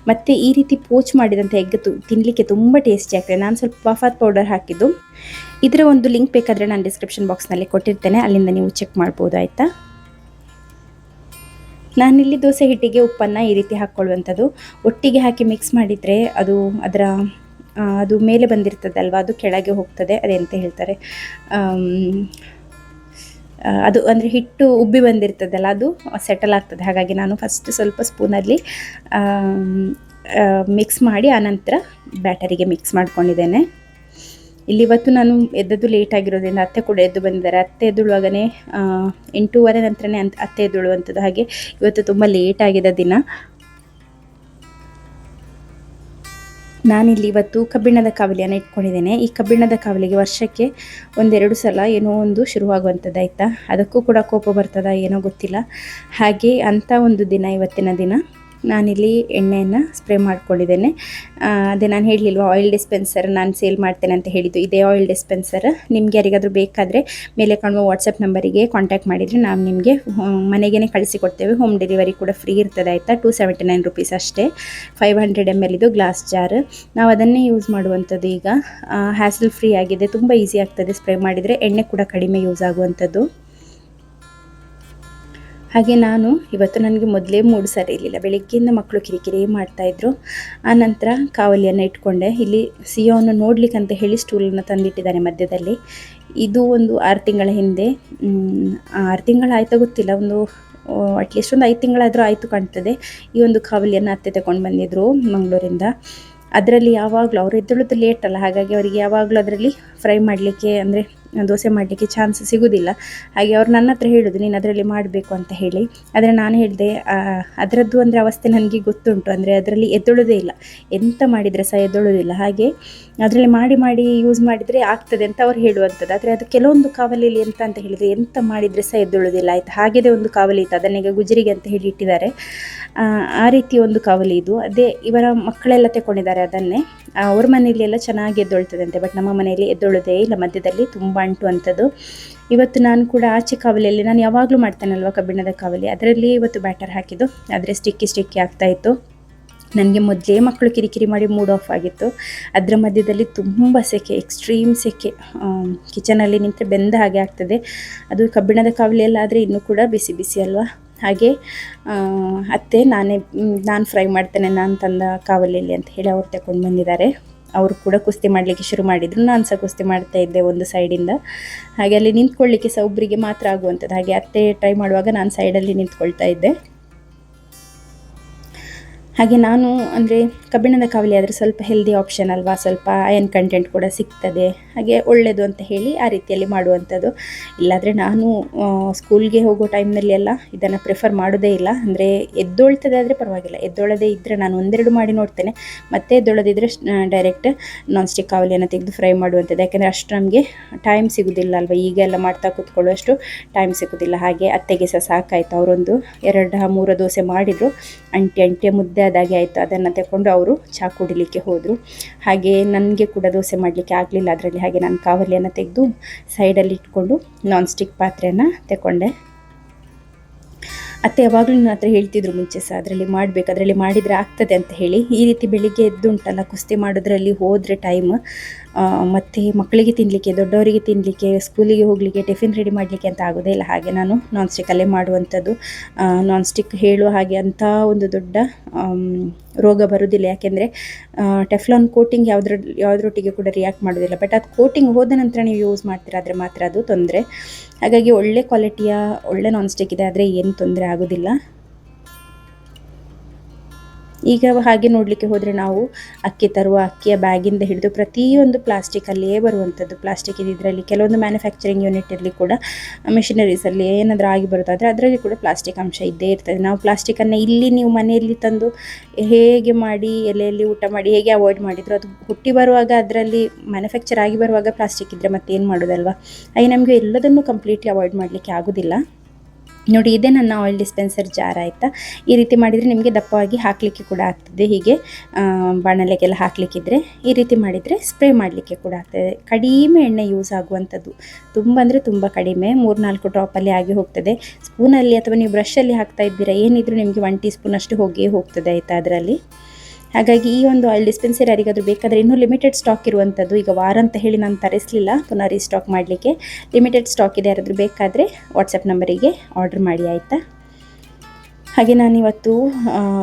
ಮತ್ತು ಈ ರೀತಿ ಪೋಚ್ ಮಾಡಿದಂಥ ಎಗ್ ತಿನ್ನಲಿಕ್ಕೆ ತುಂಬ ಟೇಸ್ಟಿ ಆಗ್ತದೆ. ನಾನು ಸ್ವಲ್ಪ ಪಫಾತ್ ಪೌಡರ್ ಹಾಕಿದ್ದು. ಇದರ ಒಂದು ಲಿಂಕ್ ಬೇಕಾದರೆ ನಾನು ಡಿಸ್ಕ್ರಿಪ್ಷನ್ ಬಾಕ್ಸ್ನಲ್ಲಿ ಕೊಟ್ಟಿರ್ತೇನೆ, ಅಲ್ಲಿಂದ ನೀವು ಚೆಕ್ ಮಾಡ್ಬೋದು ಆಯಿತಾ. ನಾನಿಲ್ಲಿ ದೋಸೆ ಹಿಟ್ಟಿಗೆ ಉಪ್ಪನ್ನು ಈ ರೀತಿ ಹಾಕ್ಕೊಳ್ಳುವಂಥದ್ದು. ಒಟ್ಟಿಗೆ ಹಾಕಿ ಮಿಕ್ಸ್ ಮಾಡಿದರೆ ಅದು ಅದರ ಅದು ಮೇಲೆ ಬಂದಿರ್ತದಲ್ವ ಅದು ಕೆಳಗೆ ಹೋಗ್ತದೆ. ಅದೆಂತ ಹೇಳ್ತಾರೆ, ಅದು ಅಂದರೆ ಹಿಟ್ಟು ಉಬ್ಬಿ ಬಂದಿರ್ತದಲ್ಲ ಅದು ಸೆಟಲ್ ಆಗ್ತದೆ. ಹಾಗಾಗಿ ನಾನು ಫಸ್ಟ್ ಸ್ವಲ್ಪ ಸ್ಪೂನಲ್ಲಿ ಮಿಕ್ಸ್ ಮಾಡಿ ಆನಂತರ ಬ್ಯಾಟರಿಗೆ ಮಿಕ್ಸ್ ಮಾಡ್ಕೊಂಡಿದ್ದೇನೆ. ಇಲ್ಲಿ ಇವತ್ತು ನಾನು ಎದ್ದದ್ದು ಲೇಟ್ ಆಗಿರೋದ್ರಿಂದ ಅತ್ತೆ ಕೂಡ ಎದ್ದು ಬಂದಿದ್ದಾರೆ. ಅತ್ತೆ ಎದ್ದುಳುವಾಗಲೇ 8:30 ನಂತರನೇ ಅತ್ತೆ ಎದ್ದುಳುವಂಥದ್ದು. ಹಾಗೆ ಇವತ್ತು ತುಂಬ ಲೇಟ್ ಆಗಿದೆ ದಿನ. ನಾನಿಲ್ಲಿ ಇವತ್ತು ಕಬ್ಬಿಣದ ಕಾವಲಿಯನ್ನು ಇಟ್ಕೊಂಡಿದ್ದೇನೆ. ಈ ಕಬ್ಬಿಣದ ಕಾವಲಿಗೆ ವರ್ಷಕ್ಕೆ 1-2 ಸಲ ಏನೋ ಒಂದು ಶುರುವಾಗುವಂಥದ್ದು ಆಯಿತಾ. ಅದಕ್ಕೂ ಕೂಡ ಕೋಪ ಬರ್ತದ ಏನೋ ಗೊತ್ತಿಲ್ಲ. ಹಾಗೆ ಅಂಥ ಒಂದು ದಿನ ಇವತ್ತಿನ ದಿನ. ನಾನಿಲ್ಲಿ ಎಣ್ಣೆಯನ್ನು ಸ್ಪ್ರೇ ಮಾಡ್ಕೊಂಡಿದ್ದೇನೆ. ಅದೇ ನಾನು ಹೇಳಲಿಲ್ವ ಆಯಿಲ್ ಡಿಸ್ಪೆನ್ಸರ್ ನಾನು ಸೇಲ್ ಮಾಡ್ತೇನೆ ಅಂತ ಹೇಳಿದ್ದು, ಇದೇ ಆಯಿಲ್ ಡಿಸ್ಪೆನ್ಸರ್. ನಿಮಗೆ ಯಾರಿಗಾದರೂ ಬೇಕಾದರೆ ಮೇಲೆ ಕಾಣುವ ವಾಟ್ಸಪ್ ನಂಬರಿಗೆ ಕಾಂಟ್ಯಾಕ್ಟ್ ಮಾಡಿದರೆ ನಾವು ನಿಮಗೆ ಮನೆಗೇ ಕಳಿಸಿಕೊಡ್ತೇವೆ. ಹೋಮ್ ಡೆಲಿವರಿ ಕೂಡ ಫ್ರೀ ಇರ್ತದೆ ಆಯಿತಾ. 279 ರುಪೀಸ್ ಅಷ್ಟೇ. 500 ml ಇದು ಗ್ಲಾಸ್ ಜಾರ್. ನಾವು ಅದನ್ನೇ ಯೂಸ್ ಮಾಡುವಂಥದ್ದು ಈಗ. ಹ್ಯಾಸಲ್ ಫ್ರೀ ಆಗಿದೆ, ತುಂಬ ಈಸಿ ಆಗ್ತದೆ ಸ್ಪ್ರೇ ಮಾಡಿದರೆ. ಎಣ್ಣೆ ಕೂಡ ಕಡಿಮೆ ಯೂಸ್ ಆಗುವಂಥದ್ದು. ಹಾಗೆ ನಾನು ಇವತ್ತು ನನಗೆ ಮೊದಲೇ ಮೂಡ್ ಸರಿ ಇರಲಿಲ್ಲ. ಬೆಳಗ್ಗೆಯಿಂದ ಮಕ್ಕಳು ಕಿರಿಕಿರಿ ಮಾಡ್ತಾಯಿದ್ರು. ಆನಂತರ ಕಾವಲಿಯನ್ನು ಇಟ್ಕೊಂಡೆ. ಇಲ್ಲಿ ಸಿಯೋವನ್ನು ನೋಡ್ಲಿಕ್ಕೆ ಅಂತ ಹೇಳಿ ಸ್ಟೂಲನ್ನು ತಂದಿಟ್ಟಿದ್ದಾನೆ ಮಧ್ಯದಲ್ಲಿ. ಇದು ಒಂದು 6 ತಿಂಗಳ ಹಿಂದೆ, 6 ತಿಂಗಳಾಯ್ತಾ ಗೊತ್ತಿಲ್ಲ, ಒಂದು ಅಟ್ಲೀಸ್ಟ್ ಒಂದು 5 ತಿಂಗಳಾದರೂ ಆಯಿತು ಕಾಣ್ತದೆ. ಈ ಒಂದು ಕಾವಲಿಯನ್ನು ಅತ್ತೆ ತಗೊಂಡು ಬಂದಿದ್ದರು ಮಂಗಳೂರಿಂದ. ಅದರಲ್ಲಿ ಯಾವಾಗಲೂ ಅವರು ಎದ್ದೇಳೋದು ಲೇಟ್ ಅಲ್ಲ, ಹಾಗಾಗಿ ಅವರಿಗೆ ಯಾವಾಗಲೂ ಅದರಲ್ಲಿ ಫ್ರೈ ಮಾಡಲಿಕ್ಕೆ ಅಂದರೆ ದೋಸೆ ಮಾಡಲಿಕ್ಕೆ ಚಾನ್ಸ್ ಸಿಗೋದಿಲ್ಲ. ಹಾಗೆ ಅವ್ರು ನನ್ನ ಹತ್ರ ಹೇಳೋದು ನೀನು ಅದರಲ್ಲಿ ಮಾಡಬೇಕು ಅಂತ ಹೇಳಿ. ಆದರೆ ನಾನು ಹೇಳಿದೆ ಅದರದ್ದು ಅಂದರೆ ಅವಸ್ಥೆ ನನಗೆ ಗೊತ್ತುಂಟು. ಅಂದರೆ ಅದರಲ್ಲಿ ಎದ್ದೇಳೋದೇ ಇಲ್ಲ, ಎಂತ ಮಾಡಿದರೆ ಸಹ ಎದ್ದೇಳೋದಿಲ್ಲ. ಹಾಗೆ ಅದರಲ್ಲಿ ಮಾಡಿ ಯೂಸ್ ಮಾಡಿದರೆ ಆಗ್ತದೆ ಅಂತ ಅವ್ರು ಹೇಳುವಂಥದ್ದು. ಆದರೆ ಅದು ಕೆಲವೊಂದು ಕಾವಲಿಯಲ್ಲಿ ಎಂತ ಅಂತ ಹೇಳಿದರೆ ಎಂತ ಮಾಡಿದರೆ ಸಹ ಎದ್ದೇಳೋದಿಲ್ಲ ಆಯಿತು. ಹಾಗೆಯೇ ಒಂದು ಕಾವಲಿ ಇತ್ತು, ಅದನ್ನೀಗ ಗುಜರಿಗೆ ಅಂತ ಹೇಳಿ ಇಟ್ಟಿದ್ದಾರೆ. ಆ ರೀತಿ ಒಂದು ಕಾವಲಿ ಇದು. ಅದೇ ಇವರ ಮಕ್ಕಳೆಲ್ಲ ತಗೊಂಡಿದ್ದಾರೆ ಅದನ್ನೇ. ಅವ್ರ ಮನೆಯಲ್ಲಿ ಎಲ್ಲ ಚೆನ್ನಾಗಿ ಎದ್ದೊಳ್ತದಂತೆ, ಬಟ್ ನಮ್ಮ ಮನೆಯಲ್ಲಿ ಎದ್ದೊಳ್ಳೋದೇ ಇಲ್ಲ, ಮಧ್ಯದಲ್ಲಿ ತುಂಬ ಅಂಟು ಅಂಥದ್ದು. ಇವತ್ತು ನಾನು ಕೂಡ ಆಚೆ ಕಾವಲಿಯಲ್ಲಿ ನಾನು ಯಾವಾಗಲೂ ಮಾಡ್ತೇನಲ್ವ ಕಬ್ಬಿಣದ ಕಾವಲಿ, ಅದರಲ್ಲಿ ಇವತ್ತು ಬ್ಯಾಟರ್ ಹಾಕಿದ್ದು. ಆದರೆ ಸ್ಟಿಕ್ಕಿ ಆಗ್ತಾಯಿತ್ತು. ನನಗೆ ಮೊದಲೇ ಮಕ್ಕಳು ಕಿರಿಕಿರಿ ಮಾಡಿ ಮೂಡ್ ಆಫ್ ಆಗಿತ್ತು. ಅದರ ಮಧ್ಯದಲ್ಲಿ ತುಂಬ ಸೆಕೆ, ಎಕ್ಸ್ಟ್ರೀಮ್ ಸೆಕೆ. ಕಿಚನಲ್ಲಿ ನಿಂತರೆ ಬೆಂದ ಹಾಗೆ ಆಗ್ತದೆ. ಅದು ಕಬ್ಬಿಣದ ಕಾವಲಿಯಲ್ಲಾದರೆ ಇನ್ನೂ ಕೂಡ ಬಿಸಿ ಬಿಸಿ ಅಲ್ವಾ. ಹಾಗೆ ಅತ್ತೆ ನಾನು ಫ್ರೈ ಮಾಡ್ತೇನೆ ನಾನು ತಂದ ಕಾವಲಿಯಲ್ಲಿ ಅಂತ ಹೇಳಿ ಅವ್ರು ತಗೊಂಡು ಬಂದಿದ್ದಾರೆ. ಅವರು ಕೂಡ ಕುಸ್ತಿ ಮಾಡಲಿಕ್ಕೆ ಶುರು ಮಾಡಿದರು. ನಾನು ಸಹ ಕುಸ್ತಿ ಮಾಡ್ತಾ ಇದ್ದೆ ಒಂದು ಸೈಡಿಂದ. ಹಾಗೆ ಅಲ್ಲಿ ನಿಂತ್ಕೊಳ್ಳಿಕ್ಕೆ ಸಹ ಒಬ್ಬರಿಗೆ ಮಾತ್ರ ಆಗುವಂಥದ್ದು. ಹಾಗೆ ಅತ್ತೆ ಟ್ರೈ ಮಾಡುವಾಗ ನಾನು ಸೈಡಲ್ಲಿ ನಿಂತ್ಕೊಳ್ತಾ ಇದ್ದೆ. ಹಾಗೆ ನಾನು ಅಂದರೆ ಕಬ್ಬಿಣದ ಕಾವಲಿ ಆದರೆ ಸ್ವಲ್ಪ ಹೆಲ್ದಿ ಆಪ್ಷನ್ ಅಲ್ವಾ, ಸ್ವಲ್ಪ ಅಯನ್ ಕಂಟೆಂಟ್ ಕೂಡ ಸಿಗ್ತದೆ, ಹಾಗೆ ಒಳ್ಳೆಯದು ಅಂತ ಹೇಳಿ ಆ ರೀತಿಯಲ್ಲಿ ಮಾಡುವಂಥದ್ದು. ಇಲ್ಲಾದರೆ ನಾನು ಸ್ಕೂಲ್ಗೆ ಹೋಗೋ ಟೈಮ್ನಲ್ಲಿ ಎಲ್ಲ ಇದನ್ನು ಪ್ರಿಫರ್ ಮಾಡೋದೇ ಇಲ್ಲ. ಅಂದರೆ ಎದ್ದೊಳ್ತದೆ ಆದರೆ ಪರವಾಗಿಲ್ಲ, ಎದ್ದೊಳ್ಳದೇ ಇದ್ದರೆ ನಾನು 1-2 ಮಾಡಿ ನೋಡ್ತೇನೆ, ಮತ್ತೆ ಎದ್ದೊಳ್ಳದಿದ್ದರೆ ಡೈರೆಕ್ಟ್ ನಾನ್ ಸ್ಟಿಕ್ ಕಾವಲಿಯನ್ನು ತೆಗೆದು ಫ್ರೈ ಮಾಡುವಂಥದ್ದು. ಯಾಕೆಂದರೆ ಅಷ್ಟು ನಮಗೆ ಟೈಮ್ ಸಿಗೋದಿಲ್ಲ ಅಲ್ವಾ, ಈಗ ಎಲ್ಲ ಮಾಡ್ತಾ ಕೂತ್ಕೊಳ್ಳುವಷ್ಟು ಟೈಮ್ ಸಿಗೋದಿಲ್ಲ. ಹಾಗೆ ಅತ್ತೆಗೆ ಸಹ ಸಾಕಾಯಿತು. ಅವರೊಂದು 2-3 ದೋಸೆ ಮಾಡಿದರು, ಅಂಟೆ ಮುದ್ದೆ ಅದಾಗೆ ಆಯಿತು. ಅದನ್ನು ತಗೊಂಡು ಅವರು ಚಹಾ ಕುಡಿಲಿಕ್ಕೆ ಹೋದರು. ಹಾಗೆ ನನಗೆ ಕೂಡ ದೋಸೆ ಮಾಡಲಿಕ್ಕೆ ಆಗಲಿಲ್ಲ ಅದರಲ್ಲಿ. ಹಾಗೆ ನಾನು ಕಾವಲಿಯನ್ನು ತೆಗೆದು ಸೈಡಲ್ಲಿ ಇಟ್ಕೊಂಡು ನಾನ್ ಸ್ಟಿಕ್ ಪಾತ್ರೆಯನ್ನು ತಗೊಂಡೆ. ಅತ್ತೆ ಯಾವಾಗಲೂ ನನ್ನ ಹತ್ರ ಹೇಳ್ತಿದ್ರು ಮುಂಚೆ ಸಹ ಅದರಲ್ಲಿ ಮಾಡಬೇಕು, ಅದರಲ್ಲಿ ಮಾಡಿದರೆ ಆಗ್ತದೆ ಅಂತ ಹೇಳಿ. ಈ ರೀತಿ ಬೆಳಿಗ್ಗೆ ಎದ್ದು ಉಂಟಲ್ಲ ಕುಸ್ತಿ ಮಾಡೋದ್ರಲ್ಲಿ ಹೋದರೆ ಟೈಮ್, ಮತ್ತು ಮಕ್ಕಳಿಗೆ ತಿನ್ನಲಿಕ್ಕೆ, ದೊಡ್ಡವರಿಗೆ ತಿನ್ನಲಿಕ್ಕೆ, ಸ್ಕೂಲಿಗೆ ಹೋಗಲಿಕ್ಕೆ, ಟಿಫಿನ್ ರೆಡಿ ಮಾಡಲಿಕ್ಕೆ ಅಂತ ಆಗೋದೇ ಇಲ್ಲ. ಹಾಗೆ ನಾನು ನಾನ್ ಸ್ಟಿಕ್ಕಲ್ಲೇ ಮಾಡುವಂಥದ್ದು. ನಾನ್ ಸ್ಟಿಕ್ ಹೇಳುವ ಹಾಗೆ ಅಂಥ ಒಂದು ದೊಡ್ಡ ರೋಗ ಬರೋದಿಲ್ಲ. ಯಾಕೆಂದರೆ ಟೆಫ್ಲಾನ್ ಕೋಟಿಂಗ್ ಯಾವುದ್ರೊಟ್ಟಿಗೆ ಕೂಡ ರಿಯಾಕ್ಟ್ ಮಾಡೋದಿಲ್ಲ. ಬಟ್ ಅದು ಕೋಟಿಂಗ್ ಹೋದ ನಂತರ ನೀವು ಯೂಸ್ ಮಾಡ್ತೀರಾ ಆದರೆ ಮಾತ್ರ ಅದು ತೊಂದರೆ. ಹಾಗಾಗಿ ಒಳ್ಳೆ ಕ್ವಾಲಿಟಿಯ ಒಳ್ಳೆ ನಾನ್ ಸ್ಟಿಕ್ ಇದೆ, ಆದರೆ ಏನು ತೊಂದರೆ ಆಗೋದಿಲ್ಲ. ಈಗ ಹಾಗೆ ನೋಡಲಿಕ್ಕೆ ಹೋದರೆ ನಾವು ಅಕ್ಕಿ ತರುವ ಅಕ್ಕಿಯ ಬ್ಯಾಗಿಂದ ಹಿಡಿದು ಪ್ರತಿಯೊಂದು ಪ್ಲಾಸ್ಟಿಕಲ್ಲಿಯೇ ಬರುವಂಥದ್ದು. ಪ್ಲಾಸ್ಟಿಕ್ ಇದರಲ್ಲಿ ಕೆಲವೊಂದು ಮ್ಯಾನುಫ್ಯಾಕ್ಚರಿಂಗ್ ಯೂನಿಟಲ್ಲಿ ಕೂಡ ಮಿಷನರೀಸಲ್ಲಿ ಏನಾದರೂ ಆಗಿ ಬರೋದಾದರೆ ಅದರಲ್ಲಿ ಕೂಡ ಪ್ಲಾಸ್ಟಿಕ್ ಅಂಶ ಇದ್ದೇ ಇರ್ತದೆ. ನಾವು ಪ್ಲಾಸ್ಟಿಕನ್ನು ಇಲ್ಲಿ ನೀವು ಮನೆಯಲ್ಲಿ ತಂದು ಹೇಗೆ ಮಾಡಿ ಎಲೆಯಲ್ಲಿ ಊಟ ಮಾಡಿ ಹೇಗೆ ಅವಾಯ್ಡ್ ಮಾಡಿದ್ರು, ಅದು ಹುಟ್ಟಿ ಬರುವಾಗ ಅದರಲ್ಲಿ ಮ್ಯಾನುಫ್ಯಾಕ್ಚರ್ ಆಗಿ ಬರುವಾಗ ಪ್ಲಾಸ್ಟಿಕ್ ಇದ್ದರೆ ಮತ್ತೇನು ಮಾಡೋದಲ್ವ. ಹಾಗೆ ನಮಗೆ ಎಲ್ಲದನ್ನು ಕಂಪ್ಲೀಟ್ಲಿ ಅವಾಯ್ಡ್ ಮಾಡಲಿಕ್ಕೆ ಆಗೋದಿಲ್ಲ. ನೋಡಿ, ಇದೇ ನನ್ನ ಆಯಿಲ್ ಡಿಸ್ಪೆನ್ಸರ್ ಜಾರ್ ಆಯಿತಾ. ಈ ರೀತಿ ಮಾಡಿದರೆ ನಿಮಗೆ ದಪ್ಪವಾಗಿ ಹಾಕಲಿಕ್ಕೆ ಕೂಡ ಆಗ್ತದೆ. ಹೀಗೆ ಬಾಣಲೆಗೆಲ್ಲ ಹಾಕಲಿಕ್ಕಿದ್ರೆ ಈ ರೀತಿ ಮಾಡಿದರೆ ಸ್ಪ್ರೇ ಮಾಡಲಿಕ್ಕೆ ಕೂಡ ಆಗ್ತದೆ. ಕಡಿಮೆ ಎಣ್ಣೆ ಯೂಸ್ ಆಗುವಂಥದ್ದು, ತುಂಬ ಅಂದರೆ ತುಂಬ ಕಡಿಮೆ, 3-4 ಡ್ರಾಪಲ್ಲಿ ಆಗಿ ಹೋಗ್ತದೆ. ಸ್ಪೂನಲ್ಲಿ ಅಥವಾ ನೀವು ಬ್ರಷಲ್ಲಿ ಹಾಕ್ತಾ ಇದ್ದೀರಾ ಏನಿದ್ರು ನಿಮಗೆ 1 ಟೀ ಸ್ಪೂನ್ ಅಷ್ಟು ಹೋಗಿಯೇ ಹೋಗ್ತದೆ ಆಯಿತಾ ಅದರಲ್ಲಿ. ಹಾಗಾಗಿ ಈ ಒಂದು ಆಯಿಲ್ ಡಿಸ್ಪೆನ್ಸರ್ ಯಾರಿಗಾದರೂ ಬೇಕಾದರೆ ಇನ್ನೂ ಲಿಮಿಟೆಡ್ ಸ್ಟಾಕ್ ಇರುವಂಥದ್ದು. ಈಗ ವಾರ ಅಂತ ಹೇಳಿ ನಾನು ತರಿಸಲಿಲ್ಲ, ಪುನಃ ರೀಸ್ಟಾಕ್ ಮಾಡಲಿಕ್ಕೆ ಲಿಮಿಟೆಡ್ ಸ್ಟಾಕ್ ಇದೆ. ಯಾರಾದರೂ ಬೇಕಾದರೆ ವಾಟ್ಸಪ್ ನಂಬರಿಗೆ ಆರ್ಡರ್ ಮಾಡಿ ಆಯಿತಾ. ಹಾಗೆ ನಾನಿವತ್ತು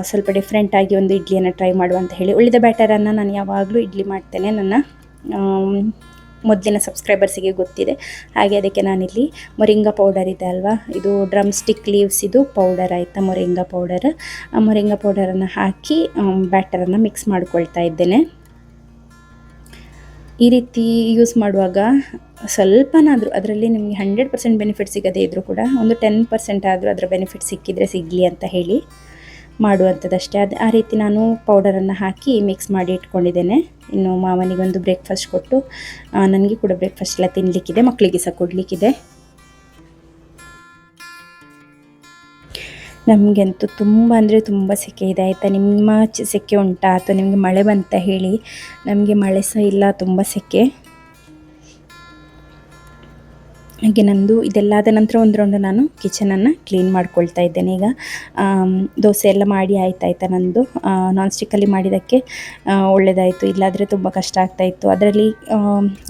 ಸ್ವಲ್ಪ ಡಿಫ್ರೆಂಟಾಗಿ ಒಂದು ಇಡ್ಲಿಯನ್ನು ಟ್ರೈ ಮಾಡುವ ಅಂತ ಹೇಳಿ, ಉಳಿದ ಬ್ಯಾಟರನ್ನು ನಾನು ಯಾವಾಗಲೂ ಇಡ್ಲಿ ಮಾಡ್ತೇನೆ, ನನ್ನ ಮೊದಲಿನ ಸಬ್ಸ್ಕ್ರೈಬರ್ಸಿಗೆ ಗೊತ್ತಿದೆ. ಹಾಗೆ ಅದಕ್ಕೆ ನಾನಿಲ್ಲಿ ಮೊರಿಂಗಾ ಪೌಡರ್ ಇದೆ ಅಲ್ವಾ, ಇದು ಡ್ರಮ್ ಸ್ಟಿಕ್ ಲೀವ್ಸ್ ಇದು ಪೌಡರ್ ಆಯಿತಾ, ಮೊರಿಂಗಾ ಪೌಡರ್. ಆ ಮೊರಿಂಗಾ ಪೌಡರನ್ನು ಹಾಕಿ ಬ್ಯಾಟರನ್ನು ಮಿಕ್ಸ್ ಮಾಡ್ಕೊಳ್ತಾ ಇದ್ದೇನೆ. ಈ ರೀತಿ ಯೂಸ್ ಮಾಡುವಾಗ ಸ್ವಲ್ಪನಾದರೂ ಅದರಲ್ಲಿ ನಿಮಗೆ 100% ಬೆನಿಫಿಟ್ ಸಿಗದೇ ಇದ್ದರೂ ಕೂಡ ಒಂದು 10% ಆದರೂ ಅದರ ಬೆನಿಫಿಟ್ ಸಿಗಲಿ ಅಂತ ಹೇಳಿ ಮಾಡುವಂಥದ್ದಷ್ಟೇ. ಆ ರೀತಿ ನಾನು ಪೌಡರನ್ನು ಹಾಕಿ ಮಿಕ್ಸ್ ಮಾಡಿ ಇಟ್ಕೊಂಡಿದ್ದೇನೆ. ಇನ್ನು ಮಾವನಿಗೊಂದು ಬ್ರೇಕ್ಫಾಸ್ಟ್ ಕೊಟ್ಟು ನನಗೆ ಕೂಡ ಬ್ರೇಕ್ಫಾಸ್ಟ್ ಎಲ್ಲ ತಿನ್ನಲಿಕ್ಕಿದೆ, ಮಕ್ಕಳಿಗೆ ಸಹ ಕೊಡಲಿಕ್ಕಿದೆ. ನಮಗಂತೂ ತುಂಬ ಅಂದರೆ ತುಂಬ ಸೆಕೆ ಇದೆ ಆಯಿತಾ. ನಿಮ್ಮ ಸೆಕೆ ಉಂಟಾ ಅಥವಾ ನಿಮಗೆ ಮಳೆ ಬಂತ ಹೇಳಿ. ನಮಗೆ ಮಳೆ ಸಹ ಇಲ್ಲ, ತುಂಬ ಸೆಕೆ. ಹಾಗೆ ನಂದು ಇದೆಲ್ಲಾದ ನಂತರ ಒಂದು ರೌಂಡು ನಾನು ಕಿಚನನ್ನು ಕ್ಲೀನ್ ಮಾಡ್ಕೊಳ್ತಾ ಇದ್ದೇನೆ. ಈಗ ದೋಸೆ ಎಲ್ಲ ಮಾಡಿ ಆಯ್ತಾಯ್ತಾ ನಂದು. ನಾನ್ ಸ್ಟಿಕ್ಕಲ್ಲಿ ಮಾಡಿದ್ದಕ್ಕೆ ಒಳ್ಳೆಯದಾಯಿತು, ಇಲ್ಲಾದರೆ ತುಂಬ ಕಷ್ಟ ಆಗ್ತಾಯಿತ್ತು. ಅದರಲ್ಲಿ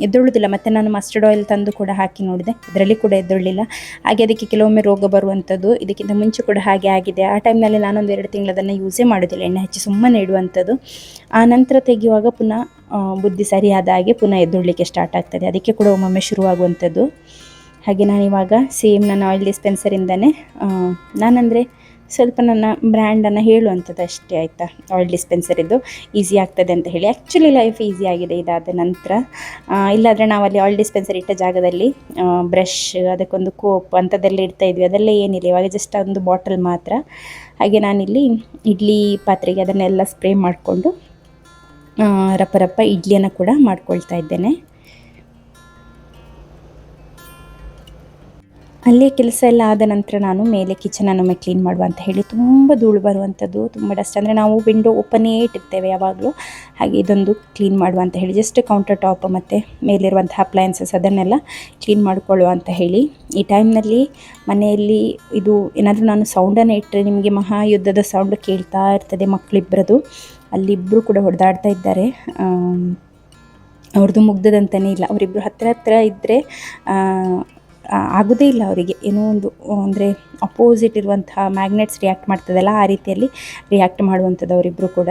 ಎದ್ದೊಳ್ಳುವುದಿಲ್ಲ. ಮತ್ತು ನಾನು ಮಸ್ಟರ್ಡ್ ಆಯಿಲ್ ತಂದು ಕೂಡ ಹಾಕಿ ನೋಡಿದೆ, ಅದರಲ್ಲಿ ಕೂಡ ಎದ್ದೊಳ್ಳಿಲ್ಲ. ಹಾಗೆ ಅದಕ್ಕೆ ಕೆಲವೊಮ್ಮೆ ರೋಗ ಬರುವಂಥದ್ದು. ಇದಕ್ಕಿಂತ ಮುಂಚೆ ಕೂಡ ಹಾಗೆ ಆಗಿದೆ. ಆ ಟೈಮ್ನಲ್ಲಿ ನಾನೊಂದು 2 ತಿಂಗಳು ಅದನ್ನು ಯೂಸೇ ಮಾಡೋದಿಲ್ಲ, ಎಣ್ಣೆ ಹಚ್ಚಿ ಸುಮ್ಮನೆ ಇಡುವಂಥದ್ದು. ಆ ನಂತರ ತೆಗೆಯುವಾಗ ಪುನಃ ಬುದ್ಧಿ ಸರಿಯಾದ ಹಾಗೆ ಪುನಃ ಎದ್ದೊಳ್ಳಿಕ್ಕೆ ಸ್ಟಾರ್ಟ್ ಆಗ್ತದೆ. ಅದಕ್ಕೆ ಕೂಡ ಒಮ್ಮೊಮ್ಮೆ ಶುರುವಾಗುವಂಥದ್ದು. ಹಾಗೆ ನಾನಿವಾಗ ಸೇಮ್ ನನ್ನ ಆಯಿಲ್ ಡಿಸ್ಪೆನ್ಸರಿಂದನೇ, ನಾನಂದರೆ ಸ್ವಲ್ಪ ನನ್ನ ಬ್ರ್ಯಾಂಡನ್ನು ಹೇಳುವಂಥದ್ದು ಅಷ್ಟೇ ಆಯಿತಾ. ಆಯಿಲ್ ಡಿಸ್ಪೆನ್ಸರಿದ್ದು ಈಸಿ ಆಗ್ತದೆ ಅಂತ ಹೇಳಿ. ಆ್ಯಕ್ಚುಲಿ ಲೈಫ್ ಈಸಿ ಆಗಿದೆ ಇದಾದ ನಂತರ. ಇಲ್ಲಾದರೆ ನಾವಲ್ಲಿ ಆಯಿಲ್ ಡಿಸ್ಪೆನ್ಸರ್ ಇಟ್ಟ ಜಾಗದಲ್ಲಿ ಬ್ರಷ್, ಅದಕ್ಕೊಂದು ಕೋಪ್ ಅಂಥದ್ದೆಲ್ಲ ಇಡ್ತಾ ಇದ್ವಿ. ಅದೆಲ್ಲ ಏನಿಲ್ಲ, ಇವಾಗ ಜಸ್ಟ್ ಒಂದು ಬಾಟಲ್ ಮಾತ್ರ. ಹಾಗೆ ನಾನಿಲ್ಲಿ ಇಡ್ಲಿ ಪಾತ್ರೆಗೆ ಅದನ್ನೆಲ್ಲ ಸ್ಪ್ರೇ ಮಾಡಿಕೊಂಡು ರಪ್ಪ ಇಡ್ಲಿಯನ್ನು ಕೂಡ ಮಾಡ್ಕೊಳ್ತಾ ಇದ್ದೇನೆ. ಅಲ್ಲೇ ಕೆಲಸ ಎಲ್ಲ ಆದ ನಂತರ ನಾನು ಮೇಲೆ ಕಿಚನನ್ನೊಮ್ಮೆ ಕ್ಲೀನ್ ಮಾಡುವ ಅಂತ ಹೇಳಿ, ತುಂಬ ಧೂಳು ಬರುವಂಥದ್ದು, ತುಂಬ ಡಸ್ಟ್. ಅಂದರೆ ನಾವು ವಿಂಡೋ ಓಪನ್ನೇ ಇಟ್ಟಿರ್ತೇವೆ ಯಾವಾಗಲೂ. ಹಾಗೆ ಇದೊಂದು ಕ್ಲೀನ್ ಮಾಡುವ ಅಂತ ಹೇಳಿ, ಜಸ್ಟ್ ಕೌಂಟರ್ ಟಾಪ್ ಮತ್ತು ಮೇಲಿರುವಂಥ ಅಪ್ಲಯನ್ಸಸ್ ಅದನ್ನೆಲ್ಲ ಕ್ಲೀನ್ ಮಾಡಿಕೊಳ್ಳುವ ಅಂತ ಹೇಳಿ. ಈ ಟೈಮ್ನಲ್ಲಿ ಮನೆಯಲ್ಲಿ ಇದು ಏನಾದರೂ ನಾನು ಸೌಂಡನ್ನು ಇಟ್ಟರೆ ನಿಮಗೆ ಮಹಾಯುದ್ಧದ ಸೌಂಡ್ ಕೇಳ್ತಾ ಇರ್ತದೆ. ಮಕ್ಕಳಿಬ್ಬರದು ಅಲ್ಲಿಬ್ಬರು ಕೂಡ ಹೊಡೆದಾಡ್ತಾ ಇದ್ದಾರೆ. ಅವ್ರದ್ದು ಮುಗ್ದದಂತಲೇ ಇಲ್ಲ. ಅವರಿಬ್ಬರು ಹತ್ತಿರ ಇದ್ದರೆ ಆಗೋದೇ ಇಲ್ಲ ಅವರಿಗೆ. ಏನೋ ಒಂದು ಅಂದರೆ ಅಪೋಸಿಟ್ ಇರುವಂತಹ ಮ್ಯಾಗ್ನೆಟ್ಸ್ ರಿಯಾಕ್ಟ್ ಮಾಡ್ತದಲ್ಲ, ಆ ರೀತಿಯಲ್ಲಿ ರಿಯಾಕ್ಟ್ ಮಾಡುವಂಥದ್ದು ಅವರಿಬ್ಬರು ಕೂಡ.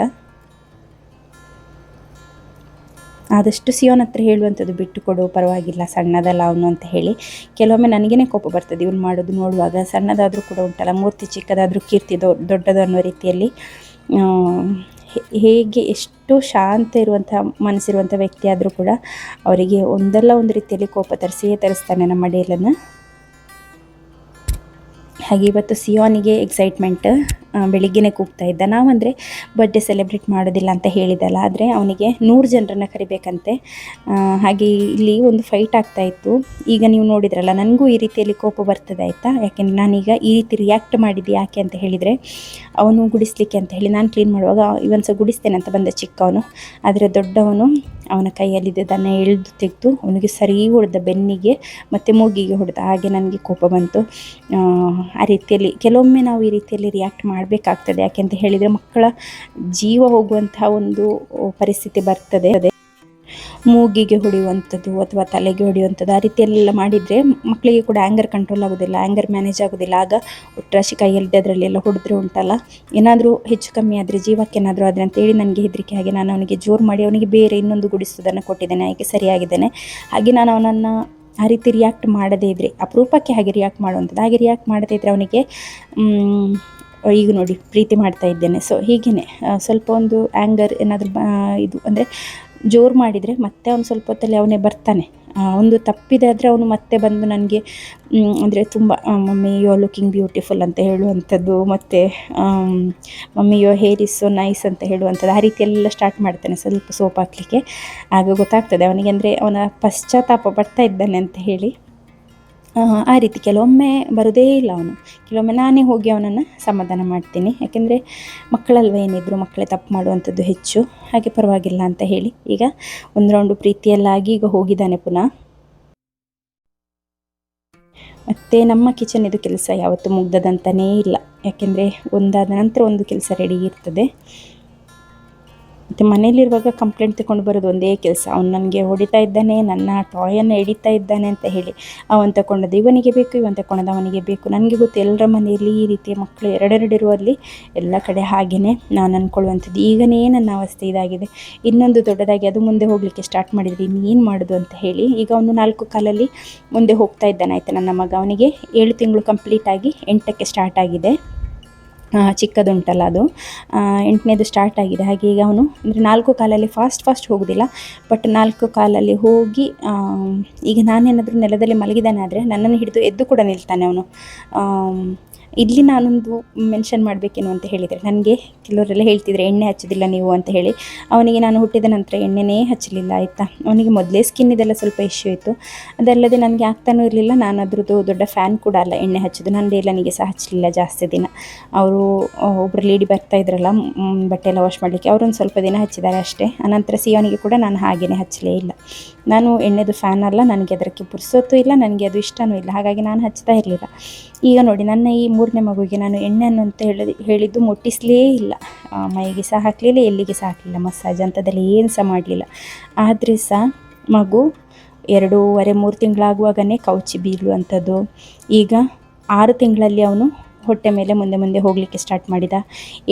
ಆದಷ್ಟು ಸಿಯೋನ್ ಹತ್ರ ಹೇಳುವಂಥದ್ದು, ಬಿಟ್ಟು ಕೊಡು ಪರವಾಗಿಲ್ಲ, ಸಣ್ಣದಲ್ಲ ಅವನು ಅಂತ ಹೇಳಿ. ಕೆಲವೊಮ್ಮೆ ನನಗೇ ಕೋಪ ಬರ್ತದೆ ಇವನು ಮಾಡೋದು ನೋಡುವಾಗ. ಸಣ್ಣದಾದರೂ ಕೂಡ ಉಂಟಲ್ಲ, ಮೂರ್ತಿ ಚಿಕ್ಕದಾದರೂ ಕೀರ್ತಿ ದೊಡ್ಡದು ಅನ್ನೋ ರೀತಿಯಲ್ಲಿ. ಹೇಗೆ ಎಷ್ಟು ಶಾಂತ ಇರುವಂಥ ಮನಸ್ಸಿರುವಂಥ ವ್ಯಕ್ತಿ ಆದರೂ ಕೂಡ ಅವರಿಗೆ ಒಂದಲ್ಲ ಒಂದು ರೀತಿಯಲ್ಲಿ ಕೋಪ ತರಿಸ್ತಾನೆ ನಮ್ಮ ಡೇಲನ್ನು. ಹಾಗೆ ಇವತ್ತು ಸಿಯೋನಿಗೆ ಎಕ್ಸೈಟ್ಮೆಂಟ್. ಬೆಳಿಗ್ಗೆನೇ ಕೂಗ್ತಾ ಇದ್ದ. ನಾವಂದರೆ ಬರ್ಡೇ ಸೆಲೆಬ್ರೇಟ್ ಮಾಡೋದಿಲ್ಲ ಅಂತ ಹೇಳಿದಲ್ಲ, ಆದರೆ ಅವನಿಗೆ 100 ಜನರನ್ನು ಕರಿಬೇಕಂತೆ. ಹಾಗೆ ಇಲ್ಲಿ ಒಂದು ಫೈಟ್ ಆಗ್ತಾಯಿತ್ತು. ಈಗ ನೀವು ನೋಡಿದ್ರಲ್ಲ, ನನಗೂ ಈ ರೀತಿಯಲ್ಲಿ ಕೋಪ ಬರ್ತದೆ ಆಯಿತಾ. ಯಾಕೆಂದರೆ ನಾನೀಗ ಈ ರೀತಿ ರಿಯಾಕ್ಟ್ ಮಾಡಿದ್ದು ಯಾಕೆ ಅಂತ ಹೇಳಿದರೆ, ಅವನು ಗುಡಿಸ್ಲಿಕ್ಕೆ ಅಂತ ಹೇಳಿ ನಾನು ಕ್ಲೀನ್ ಮಾಡುವಾಗ ಇವನು ಸಹ ಗುಡಿಸ್ತೇನೆ ಅಂತ ಬಂದ ಚಿಕ್ಕವನು. ಆದರೆ ದೊಡ್ಡವನು ಅವನ ಕೈಯಲ್ಲಿದ್ದದನ್ನು ಎಳೆದು ತೆಗೆದು ಅವನಿಗೆ ಸರಿ ಹೊಡೆದ, ಬೆನ್ನಿಗೆ ಮತ್ತು ಮೂಗಿಗೆ ಹೊಡೆದ. ಹಾಗೆ ನನಗೆ ಕೋಪ ಬಂತು. ಆ ರೀತಿಯಲ್ಲಿ ಕೆಲವೊಮ್ಮೆ ನಾವು ಈ ರೀತಿಯಲ್ಲಿ ರಿಯಾಕ್ಟ್ ಮಾಡಬೇಕಾಗ್ತದೆ. ಯಾಕೆಂತ ಹೇಳಿದರೆ ಮಕ್ಕಳ ಜೀವ ಹೋಗುವಂತಹ ಒಂದು ಪರಿಸ್ಥಿತಿ ಬರ್ತದೆ. ಮೂಗಿಗೆ ಹೊಡೆಯುವಂಥದ್ದು ಅಥವಾ ತಲೆಗೆ ಹೊಡೆಯುವಂಥದ್ದು, ಆ ರೀತಿಯೆಲ್ಲ ಮಾಡಿದರೆ ಮಕ್ಕಳಿಗೆ ಕೂಡ ಆ್ಯಂಗರ್ ಕಂಟ್ರೋಲ್ ಆಗೋದಿಲ್ಲ, ಆ್ಯಂಗರ್ ಮ್ಯಾನೇಜ್ ಆಗೋದಿಲ್ಲ. ಆಗ ಒಟ್ರಾಶಿ ಕೈಯಲ್ಲಿದ್ದೆ ಅದರಲ್ಲೆಲ್ಲ ಹೊಡೆದ್ರೆ ಉಂಟಲ್ಲ, ಏನಾದರೂ ಹೆಚ್ಚು ಕಮ್ಮಿ ಆದರೆ, ಜೀವಕ್ಕೆ ಏನಾದರೂ ಆದರೆ ಅಂತೇಳಿ ನನಗೆ ಹೆದರಿಕೆ. ಹಾಗೆ ನಾನು ಅವನಿಗೆ ಜೋರು ಮಾಡಿ ಅವನಿಗೆ ಬೇರೆ ಇನ್ನೊಂದು ಗುಡಿಸೋದನ್ನು ಕೊಟ್ಟಿದ್ದೇನೆ. ಹಾಗೆ ಸರಿಯಾಗಿದ್ದೇನೆ. ಹಾಗೆ ನಾನು ಅವನನ್ನು ಆ ರೀತಿ ರಿಯಾಕ್ಟ್ ಮಾಡದೇ ಇದ್ದರೆ, ಅಪರೂಪಕ್ಕೆ ಹಾಗೆ ರಿಯಾಕ್ಟ್ ಮಾಡುವಂಥದ್ದು, ಹಾಗೆ ರಿಯಾಕ್ಟ್ ಮಾಡದೇ ಇದ್ದರೆ ಅವನಿಗೆ ಈಗ ನೋಡಿ ಪ್ರೀತಿ ಮಾಡ್ತಾ ಇದ್ದೇನೆ. ಸೊ ಹೀಗೇ ಸ್ವಲ್ಪ ಒಂದು ಆ್ಯಂಗರ್ ಏನಾದರೂ ಇದು ಅಂದರೆ ಜೋರು ಮಾಡಿದರೆ ಮತ್ತೆ ಅವನು ಸ್ವಲ್ಪ ಹೊತ್ತಲ್ಲಿ ಅವನೇ ಬರ್ತಾನೆ. ಒಂದು ತಪ್ಪಿದೆ ಆದರೆ ಅವನು ಮತ್ತೆ ಬಂದು ನನಗೆ ಅಂದರೆ ತುಂಬ mummy you are looking beautiful ಅಂತ ಹೇಳುವಂಥದ್ದು, ಮತ್ತು mummy you hair is so nice ಅಂತ ಹೇಳುವಂಥದ್ದು, ಆ ರೀತಿಯೆಲ್ಲ ಸ್ಟಾರ್ಟ್ ಮಾಡ್ತಾನೆ ಸ್ವಲ್ಪ ಸೋಪ್ ಹಾಕಲಿಕ್ಕೆ. ಆಗ ಗೊತ್ತಾಗ್ತದೆ ಅವನಿಗೆ, ಅಂದರೆ ಅವನ ಪಶ್ಚಾತ್ತಾಪ ಪಡ್ತಾ ಇದ್ದಾನೆ ಅಂತ ಹೇಳಿ. ಆ ರೀತಿ ಕೆಲವೊಮ್ಮೆ ಬರೋದೇ ಇಲ್ಲ ಅವನು. ಕೆಲವೊಮ್ಮೆ ನಾನೇ ಹೋಗಿ ಅವನನ್ನು ಸಮಾಧಾನ ಮಾಡ್ತೀನಿ. ಯಾಕೆಂದರೆ ಮಕ್ಕಳಲ್ವ, ಏನಿದ್ರು ಮಕ್ಕಳೇ ತಪ್ಪು ಮಾಡುವಂಥದ್ದು ಹೆಚ್ಚು. ಹಾಗೆ ಪರವಾಗಿಲ್ಲ ಅಂತ ಹೇಳಿ ಈಗ ಒಂದು ರೌಂಡು ಪ್ರೀತಿಯಲ್ಲಾಗಿ ಈಗ ಹೋಗಿದ್ದಾನೆ ಪುನಃ. ಮತ್ತು ನಮ್ಮ ಕಿಚನ್ ಇದು ಕೆಲಸ ಯಾವತ್ತೂ ಮುಗ್ದದಂತನೇ ಇಲ್ಲ. ಯಾಕೆಂದರೆ ಒಂದಾದ ನಂತರ ಒಂದು ಕೆಲಸ ರೆಡಿ ಇರ್ತದೆ. ಮತ್ತು ಮನೇಲಿರುವಾಗ ಕಂಪ್ಲೇಂಟ್ ತಗೊಂಡು ಬರೋದು ಒಂದೇ ಕೆಲಸ. ಅವ್ನು ನನಗೆ ಹೊಡಿತಾ ಇದ್ದಾನೆ, ನನ್ನ ಟಾಯನ್ನು ಎಳಿತಾ ಇದ್ದಾನೆ ಅಂತ ಹೇಳಿ. ಅವನು ತಗೊಂಡದ್ದು ಇವನಿಗೆ ಬೇಕು, ಇವನು ತಗೊಂಡದ್ದು ಅವನಿಗೆ ಬೇಕು. ನನಗೆ ಗೊತ್ತು ಎಲ್ಲರ ಮನೆಯಲ್ಲಿ ಈ ರೀತಿಯ ಮಕ್ಕಳು ಎರಡೆರಡು ಇರುವಲ್ಲಿ ಎಲ್ಲ ಕಡೆ ಹಾಗೆಯೇ ನಾನು ಅಂದ್ಕೊಳ್ಳುವಂಥದ್ದು. ಈಗನೇ ನನ್ನ ಅವಸ್ಥೆ ಇದಾಗಿದೆ. ಇನ್ನೊಂದು ದೊಡ್ಡದಾಗಿ ಅದು ಮುಂದೆ ಹೋಗಲಿಕ್ಕೆ ಸ್ಟಾರ್ಟ್ ಮಾಡಿದ್ರಿ, ಇನ್ನೇನು ಮಾಡೋದು ಅಂತ ಹೇಳಿ. ಈಗ ಅವನು 4 ಕಾಲಲ್ಲಿ ಮುಂದೆ ಹೋಗ್ತಾ ಇದ್ದಾನೆ ಆಯಿತಾ. ನನ್ನ ಮಗ ಅವನಿಗೆ 7 ತಿಂಗಳು ಕಂಪ್ಲೀಟ್ ಆಗಿ 8ಕ್ಕೆ ಸ್ಟಾರ್ಟ್ ಆಗಿದೆ. ಚಿಕ್ಕದುಂಟಲ್ಲ ಅದು 8ನೇದು ಸ್ಟಾರ್ಟ್ ಆಗಿದೆ. ಹಾಗೆ ಈಗ ಅವನು ಅಂದರೆ 4 ಕಾಲಲ್ಲಿ ಫಾಸ್ಟ್ ಹೋಗೋದಿಲ್ಲ, ಬಟ್ 4 ಕಾಲಲ್ಲಿ ಹೋಗಿ ಈಗ ನಾನೇನಾದರೂ ನೆಲದಲ್ಲಿ ಮಲಗಿದ್ದಾನೆ ಆದರೆ ನನ್ನನ್ನು ಹಿಡಿದು ಎದ್ದು ಕೂಡ ನಿಲ್ತಾನೆ ಅವನು. ಇಲ್ಲಿ ನಾನೊಂದು ಮೆನ್ಷನ್ ಮಾಡಬೇಕೇನು ಅಂತ ಹೇಳಿದರೆ, ನನಗೆ ಕೆಲವರೆಲ್ಲ ಹೇಳ್ತಿದ್ರೆ ಎಣ್ಣೆ ಹಚ್ಚೋದಿಲ್ಲ ನೀವು ಅಂತ ಹೇಳಿ. ಅವನಿಗೆ ನಾನು ಹುಟ್ಟಿದ ನಂತರ ಎಣ್ಣೆನೇ ಹಚ್ಚಲಿಲ್ಲ ಆಯಿತಾ. ಅವನಿಗೆ ಮೊದಲೇ ಸ್ಕಿನ್ನಿದೆಲ್ಲ ಸ್ವಲ್ಪ ಇಶ್ಯೂ ಇತ್ತು. ಅದಲ್ಲದೆ ನನಗೆ ಆಗ್ತಾನೂ ಇರಲಿಲ್ಲ. ನಾನು ಅದ್ರದ್ದು ದೊಡ್ಡ ಫ್ಯಾನ್ ಕೂಡ ಅಲ್ಲ ಎಣ್ಣೆ ಹಚ್ಚೋದು. ನನ್ನ ಡೇಲನಿಗೆ ಸಹ ಹಚ್ಚಲಿಲ್ಲ ಜಾಸ್ತಿ ದಿನ. ಅವರು ಒಬ್ಬರು ಲೇಡಿ ಬರ್ತಾ ಇದ್ರಲ್ಲ ಬಟ್ಟೆ ಎಲ್ಲ ವಾಶ್ ಮಾಡಲಿಕ್ಕೆ, ಅವರೊಂದು ಸ್ವಲ್ಪ ದಿನ ಹಚ್ಚಿದ್ದಾರೆ ಅಷ್ಟೇ. ಅನಂತರ ಸಿಯೋನಿಗೆ ಕೂಡ ನಾನು ಹಾಗೆಯೇ ಹಚ್ಚಲೇ ಇಲ್ಲ. ನಾನು ಎಣ್ಣೆದು ಫ್ಯಾನ್ ಅಲ್ಲ, ನನಗೆ ಅದಕ್ಕೆ ಪುರ್ಸೊತ್ತು ಇಲ್ಲ, ನನಗೆ ಅದು ಇಷ್ಟವೂ ಇಲ್ಲ. ಹಾಗಾಗಿ ನಾನು ಹಚ್ತಾ ಇರಲಿಲ್ಲ. ಈಗ ನೋಡಿ ನನ್ನ ಈ 3ನೇ ಮಗುವಿಗೆ ನಾನು ಎಣ್ಣೆಯನ್ನು ಅಂತ ಹೇಳಿದ್ದು ಮುಟ್ಟಿಸಲೇ ಇಲ್ಲ. ಮೈಗೆ ಸಹ ಹಾಕಲಿಲ್ಲ, ಎಲ್ಲಿಗೆ ಸಹ ಹಾಕಲಿಲ್ಲ. ಮಸಾಜ್ ಅಂಥದ್ದೆಲ್ಲ ಏನು ಸಹ ಮಾಡಲಿಲ್ಲ. ಆದರೆ ಸಹ ಮಗು 2.5-3 ತಿಂಗಳಾಗುವಾಗಲೇ ಕೌಚಿ ಬೀಳುವಂಥದ್ದು. ಈಗ 6 ತಿಂಗಳಲ್ಲಿ ಅವನು ಹೊಟ್ಟೆ ಮೇಲೆ ಮುಂದೆ ಹೋಗಲಿಕ್ಕೆ ಸ್ಟಾರ್ಟ್ ಮಾಡಿದ.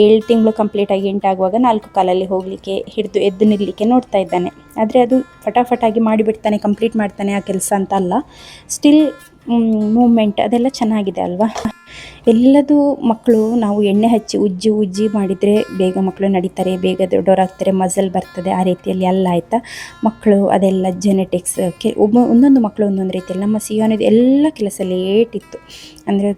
7 ತಿಂಗಳು ಕಂಪ್ಲೀಟ್ ಆಗಿ 8 ಆಗುವಾಗ 4 ಕಾಲಲ್ಲಿ ಹೋಗಲಿಕ್ಕೆ ಹಿಡಿದು ಎದ್ದು ನಿಲ್ಲಲಿಕ್ಕೆ ನೋಡ್ತಾ ಇದ್ದಾನೆ. ಆದರೆ ಅದು ಫಟಾಫಟಾಗಿ ಮಾಡಿಬಿಡ್ತಾನೆ, ಕಂಪ್ಲೀಟ್ ಮಾಡ್ತಾನೆ ಆ ಕೆಲಸ ಅಂತ ಅಲ್ಲ. ಸ್ಟಿಲ್ ಮೂಮೆಂಟ್ ಅದೆಲ್ಲ ಚೆನ್ನಾಗಿದೆ ಅಲ್ವಾ. ಎಲ್ಲದೂ ಮಕ್ಕಳು ನಾವು ಎಣ್ಣೆ ಹಚ್ಚಿ ಉಜ್ಜಿ ಮಾಡಿದರೆ ಬೇಗ ಮಕ್ಕಳು ನಡೀತಾರೆ, ಬೇಗ ದೊಡ್ಡವರಾಗ್ತಾರೆ, ಮಸಲ್ ಬರ್ತದೆ, ಆ ರೀತಿಯಲ್ಲಿ ಅಲ್ಲ ಆಯಿತಾ. ಮಕ್ಕಳು ಅದೆಲ್ಲ ಜೆನೆಟಿಕ್ಸ್. ಒಂದೊಂದು ಮಕ್ಕಳು ಒಂದೊಂದು ರೀತಿಯಲ್ಲಿ. ನಮ್ಮ ಸಿಯೋನಿದು ಎಲ್ಲ ಕೆಲಸ ಲೇಟ್ ಇತ್ತು. ಅಂದರೆ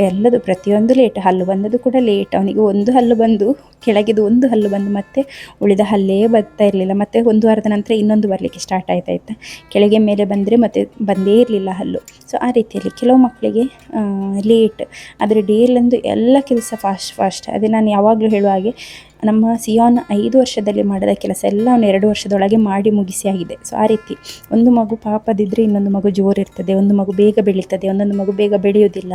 ಎಲ್ಲದು ಪ್ರತಿಯೊಂದು ಲೇಟ್. ಹಲ್ಲು ಬಂದದ್ದು ಕೂಡ ಲೇಟ್. ಅವನಿಗೆ ಒಂದು ಹಲ್ಲು ಬಂದು ಕೆಳಗಿದು ಒಂದು ಹಲ್ಲು ಬಂದು ಮತ್ತೆ ಉಳಿದ ಹಲ್ಲೇ ಬರ್ತಾ ಇರಲಿಲ್ಲ. ಮತ್ತು 1 ವಾರದ ನಂತರ ಇನ್ನೊಂದು ಬರಲಿಕ್ಕೆ ಸ್ಟಾರ್ಟ್ ಆಯ್ತಾಯಿತಾ. ಕೆಳಗೆ ಮೇಲೆ ಬಂದರೆ ಮತ್ತೆ ಬಂದೇ ಇರಲಿಲ್ಲ ಹಲ್ಲು. ಸೊ ಆ ರೀತಿಯಲ್ಲಿ ಕೆಲವು ಮಕ್ಕಳಿಗೆ ಲೇಟ್. ಆದರೆ ಡೇಲಂದು ಎಲ್ಲ ಕೆಲಸ ಫಾಸ್ಟ್. ಅದೇ ನಾನು ಯಾವಾಗಲೂ ಹೇಳುವ ಹಾಗೆ ನಮ್ಮ ಸಿಯೋನ್ 5 ವರ್ಷದಲ್ಲಿ ಮಾಡಿದ ಕೆಲಸ ಎಲ್ಲ ಅವನು 2 ವರ್ಷದೊಳಗೆ ಮಾಡಿ ಮುಗಿಸಿ ಆಗಿದೆ. ಸೊ ಆ ರೀತಿ ಒಂದು ಮಗು ಪಾಪದಿದ್ದರೆ ಇನ್ನೊಂದು ಮಗು ಜೋರಿರ್ತದೆ, ಒಂದು ಮಗು ಬೇಗ ಬೆಳೀತದೆ, ಒಂದೊಂದು ಮಗು ಬೇಗ ಬೆಳೆಯೋದಿಲ್ಲ,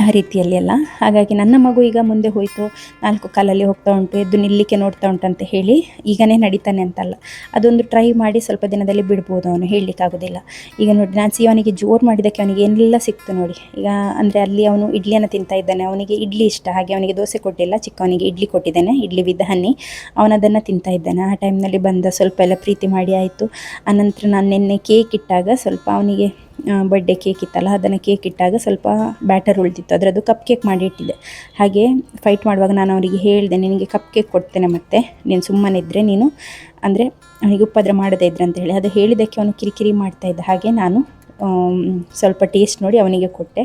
ಆ ರೀತಿಯಲ್ಲಿ ಎಲ್ಲ. ಹಾಗಾಗಿ ನನ್ನ ಮಗು ಈಗ ಮುಂದೆ ಹೋಯಿತು, 4 ಕಾಲಲ್ಲಿ ಹೋಗ್ತಾ ಉಂಟು, ಎದ್ದು ನಿಲ್ಲಿಕ್ಕೆ ನೋಡ್ತಾ ಉಂಟಂತ ಹೇಳಿ ಈಗನೇ ನಡೀತಾನೆ ಅಂತಲ್ಲ. ಅದೊಂದು ಟ್ರೈ ಮಾಡಿ ಸ್ವಲ್ಪ ದಿನದಲ್ಲಿ ಬಿಡ್ಬೋದು, ಅವನು ಹೇಳಲಿಕ್ಕಾಗೋದಿಲ್ಲ. ಈಗ ನೋಡಿ ನಾನು ಸಿಯೋನಿಗೆ ಜೋರು ಮಾಡಿದ್ದಕ್ಕೆ ಅವನಿಗೆ ಏನೆಲ್ಲ ಸಿಕ್ತು ನೋಡಿ. ಈಗ ಅಂದರೆ ಅಲ್ಲಿ ಅವನು ಇಡ್ಲಿಯನ್ನು ತಿಂತಾ ಇದ್ದಾನೆ. ಅವನಿಗೆ ಇಡ್ಲಿ ಇಷ್ಟ, ಹಾಗೆ ಅವನಿಗೆ ದೋಸೆ ಕೊಟ್ಟಿಲ್ಲ, ಚಿಕ್ಕವನಿಗೆ ಇಡ್ಲಿ ಕೊಟ್ಟಿದ್ದೇನೆ, ಇಡ್ಲಿ ವಿದ್ ಹನಿ. ಅವನದನ್ನು ತಿಂತಾ ಇದ್ದಾನೆ. ಆ ಟೈಮ್ನಲ್ಲಿ ಬಂದ ಸ್ವಲ್ಪ ಎಲ್ಲ ಪ್ರೀತಿ ಮಾಡಿ ಆಯಿತು. ಆನಂತರ ನಾನು ನಿನ್ನೆ ಕೇಕ್ ಇಟ್ಟಾಗ ಸ್ವಲ್ಪ ಅವನಿಗೆ ಬರ್ಡೇ ಕೇಕ್ ಇತ್ತಲ್ಲ, ಅದನ್ನು ಕೇಕ್ ಇಟ್ಟಾಗ ಸ್ವಲ್ಪ ಬ್ಯಾಟರ್ ಉಳಿದಿತ್ತು, ಅದರದ್ದು ಕಪ್ ಕೇಕ್ ಮಾಡಿ ಇಟ್ಟಿದ್ದೆ. ಹಾಗೆ ಫೈಟ್ ಮಾಡುವಾಗ ನಾನು ಅವರಿಗೆ ಹೇಳಿದೆ, ನಿನಗೆ ಕಪ್ ಕೇಕ್ ಕೊಡ್ತೇನೆ, ಮತ್ತು ನೀನು ಸುಮ್ಮನಿದ್ದರೆ ನೀನು ಅಂದರೆ ಅವನಿಗೆ ಉಪದ್ರ ಮಾಡದೇ ಇದ್ರೆ ಅಂತ ಹೇಳಿ. ಅದು ಹೇಳಿದ್ದಕ್ಕೆ ಅವನು ಕಿರಿಕಿರಿ ಮಾಡ್ತಾಯಿದ್ದ. ಹಾಗೆ ನಾನು ಸ್ವಲ್ಪ ಟೇಸ್ಟ್ ನೋಡಿ ಅವನಿಗೆ ಕೊಟ್ಟೆ.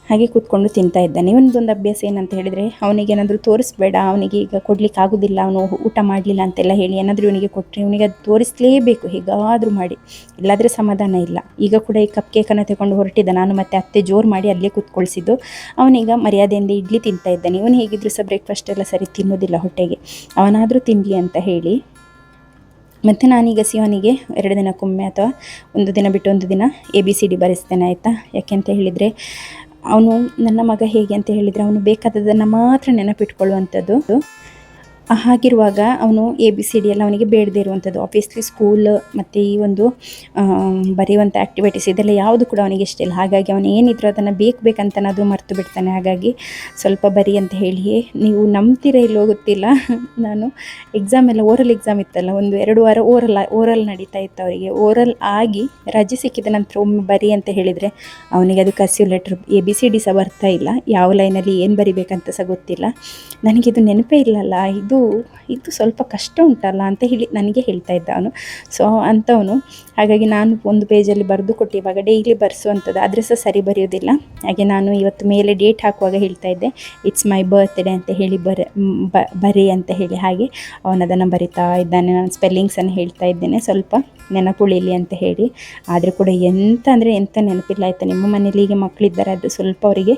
ಹಾಗೆ ಕೂತ್ಕೊಂಡು ತಿಂತಾ ಇದ್ದಾನೆ. ಇವನದೊಂದು ಅಭ್ಯಾಸ ಏನಂತ ಹೇಳಿದರೆ, ಅವನಿಗೆ ಏನಾದರೂ ತೋರಿಸ್ಬೇಡ, ಅವನಿಗೆ ಈಗ ಕೊಡಲಿಕ್ಕೆ ಆಗೋದಿಲ್ಲ, ಅವನು ಊಟ ಮಾಡಲಿಲ್ಲ ಅಂತೆಲ್ಲ ಹೇಳಿ ಏನಾದರೂ ಇವನಿಗೆ ಕೊಟ್ಟರೆ ಇವನಿಗೆ ಅದು ತೋರಿಸಲೇಬೇಕು ಹೇಗಾದರೂ ಮಾಡಿ, ಇಲ್ಲಾದರೆ ಸಮಾಧಾನ ಇಲ್ಲ. ಈಗ ಕೂಡ ಈ ಕಪ್ ಕೇಕನ್ನು ತಗೊಂಡು ಹೊರಟಿದ್ದ. ನಾನು ಮತ್ತು ಅತ್ತೆ ಜೋರು ಮಾಡಿ ಅಲ್ಲೇ ಕೂತ್ಕೊಳಿಸಿದ್ದು. ಅವನೀಗ ಮರ್ಯಾದೆಯಿಂದ ಇಡ್ಲಿ ತಿಂತಾ ಇದ್ದಾನೆ. ಇವನು ಹೇಗಿದ್ದರೂ ಸಹ ಬ್ರೇಕ್ಫಾಸ್ಟ್ ಎಲ್ಲ ಸರಿ ತಿನ್ನೋದಿಲ್ಲ ಹೊಟ್ಟೆಗೆ, ಅವನಾದರೂ ತಿನ್ನಲಿ ಅಂತ ಹೇಳಿ. ಮತ್ತು ನಾನೀಗ ಸಿಯೋನಿಗೆ 2 ದಿನಕ್ಕೊಮ್ಮೆ ಅಥವಾ 1 ದಿನ ಬಿಟ್ಟು 1 ದಿನ ABCD ಬರೆಸ್ತೇನೆ ಆಯಿತಾ. ಯಾಕೆಂತ ಹೇಳಿದರೆ ಅವನು ನನ್ನ ಮಗ ಹೇಗೆ ಅಂತ ಹೇಳಿದರೆ, ಅವನು ಬೇಕಾದದನ್ನು ಮಾತ್ರ ನೆನಪಿಟ್ಕೊಳ್ಳುವಂಥದ್ದು. ಹಾಗಿರುವಾಗ ಅವನು ABCD ಎಲ್ಲ ಅವನಿಗೆ ಬೇಡದೇ ಇರುವಂಥದ್ದು. ಆಬ್ವಿಯಸ್ಲಿ ಸ್ಕೂಲ್ ಮತ್ತು ಈ ಒಂದು ಬರೆಯುವಂಥ ಆ್ಯಕ್ಟಿವಿಟೀಸ್ ಇದೆಲ್ಲ ಯಾವುದು ಕೂಡ ಅವನಿಗೆ ಇಷ್ಟ ಇಲ್ಲ. ಹಾಗಾಗಿ ಅವನು ಏನಿದ್ರು ಅದನ್ನು ಬೇಕಂತನಾದರೂ ಮರೆತು ಬಿಡ್ತಾನೆ. ಹಾಗಾಗಿ ಸ್ವಲ್ಪ ಬರಿ ಅಂತ ಹೇಳಿ, ನೀವು ನಂಬ್ತೀರ ಇಲ್ಲೋ ಗೊತ್ತಿಲ್ಲ, ನಾನು ಎಲ್ಲ ಓರಲ್ ಎಕ್ಸಾಮ್ ಇತ್ತಲ್ಲ, 1-2 ವಾರ ಓರಲ್ ನಡೀತಾ ಇತ್ತು ಅವರಿಗೆ. ಓರಲ್ ಆಗಿ ರಜೆ ಸಿಕ್ಕಿದ ನಂತರ ಒಮ್ಮೆ ಬರಿ ಅಂತ ಹೇಳಿದರೆ ಅವನಿಗೆ ಅದು ಕರ್ಸಿವ್ ಲೆಟ್ರ್ ABCD ಸಹ ಬರ್ತಾ ಇಲ್ಲ, ಯಾವ ಲೈನಲ್ಲಿ ಏನು ಬರಿಬೇಕಂತ ಸಹ ಗೊತ್ತಿಲ್ಲ. ನನಗಿದು ನೆನಪೇ ಇಲ್ಲಲ್ಲ, ಇದು ಸ್ವಲ್ಪ ಕಷ್ಟ ಉಂಟಲ್ಲ ಅಂತ ಹೇಳಿ ನನಗೆ ಹೇಳ್ತಾ ಇದ್ದ ಅವನು. ಸೊ ಅಂಥವನು. ಹಾಗಾಗಿ ನಾನು ಒಂದು ಪೇಜಲ್ಲಿ ಬರೆದು ಕೊಟ್ಟು ಇವಾಗ ಡೈಲಿ ಬರೆಸುವಂಥದ್ದು, ಆದರೆ ಸಹ ಸರಿ ಬರೆಯೋದಿಲ್ಲ. ಹಾಗೆ ನಾನು ಇವತ್ತು ಮೇಲೆ ಡೇಟ್ ಹಾಕುವಾಗ ಹೇಳ್ತಾ ಇದ್ದೆ, ಇಟ್ಸ್ ಮೈ ಬರ್ತ್ಡೇ ಅಂತ ಹೇಳಿ ಬರಿ ಅಂತ ಹೇಳಿ. ಹಾಗೆ ಅವನದನ್ನು ಬರಿತಾ ಇದ್ದಾನೆ. ನಾನು ಸ್ಪೆಲ್ಲಿಂಗ್ಸನ್ನು ಹೇಳ್ತಾ ಇದ್ದೇನೆ ಸ್ವಲ್ಪ ನೆನಪುಳಿಲಿ ಅಂತ ಹೇಳಿ. ಆದರೆ ಕೂಡ ಎಂತ ನೆನಪಿಲ್ಲ ಆಯಿತಾ. ನಿಮ್ಮ ಮನೇಲಿ ಹೀಗೆ ಮಕ್ಕಳಿದ್ದಾರೆ, ಅದು ಸ್ವಲ್ಪ ಅವರಿಗೆ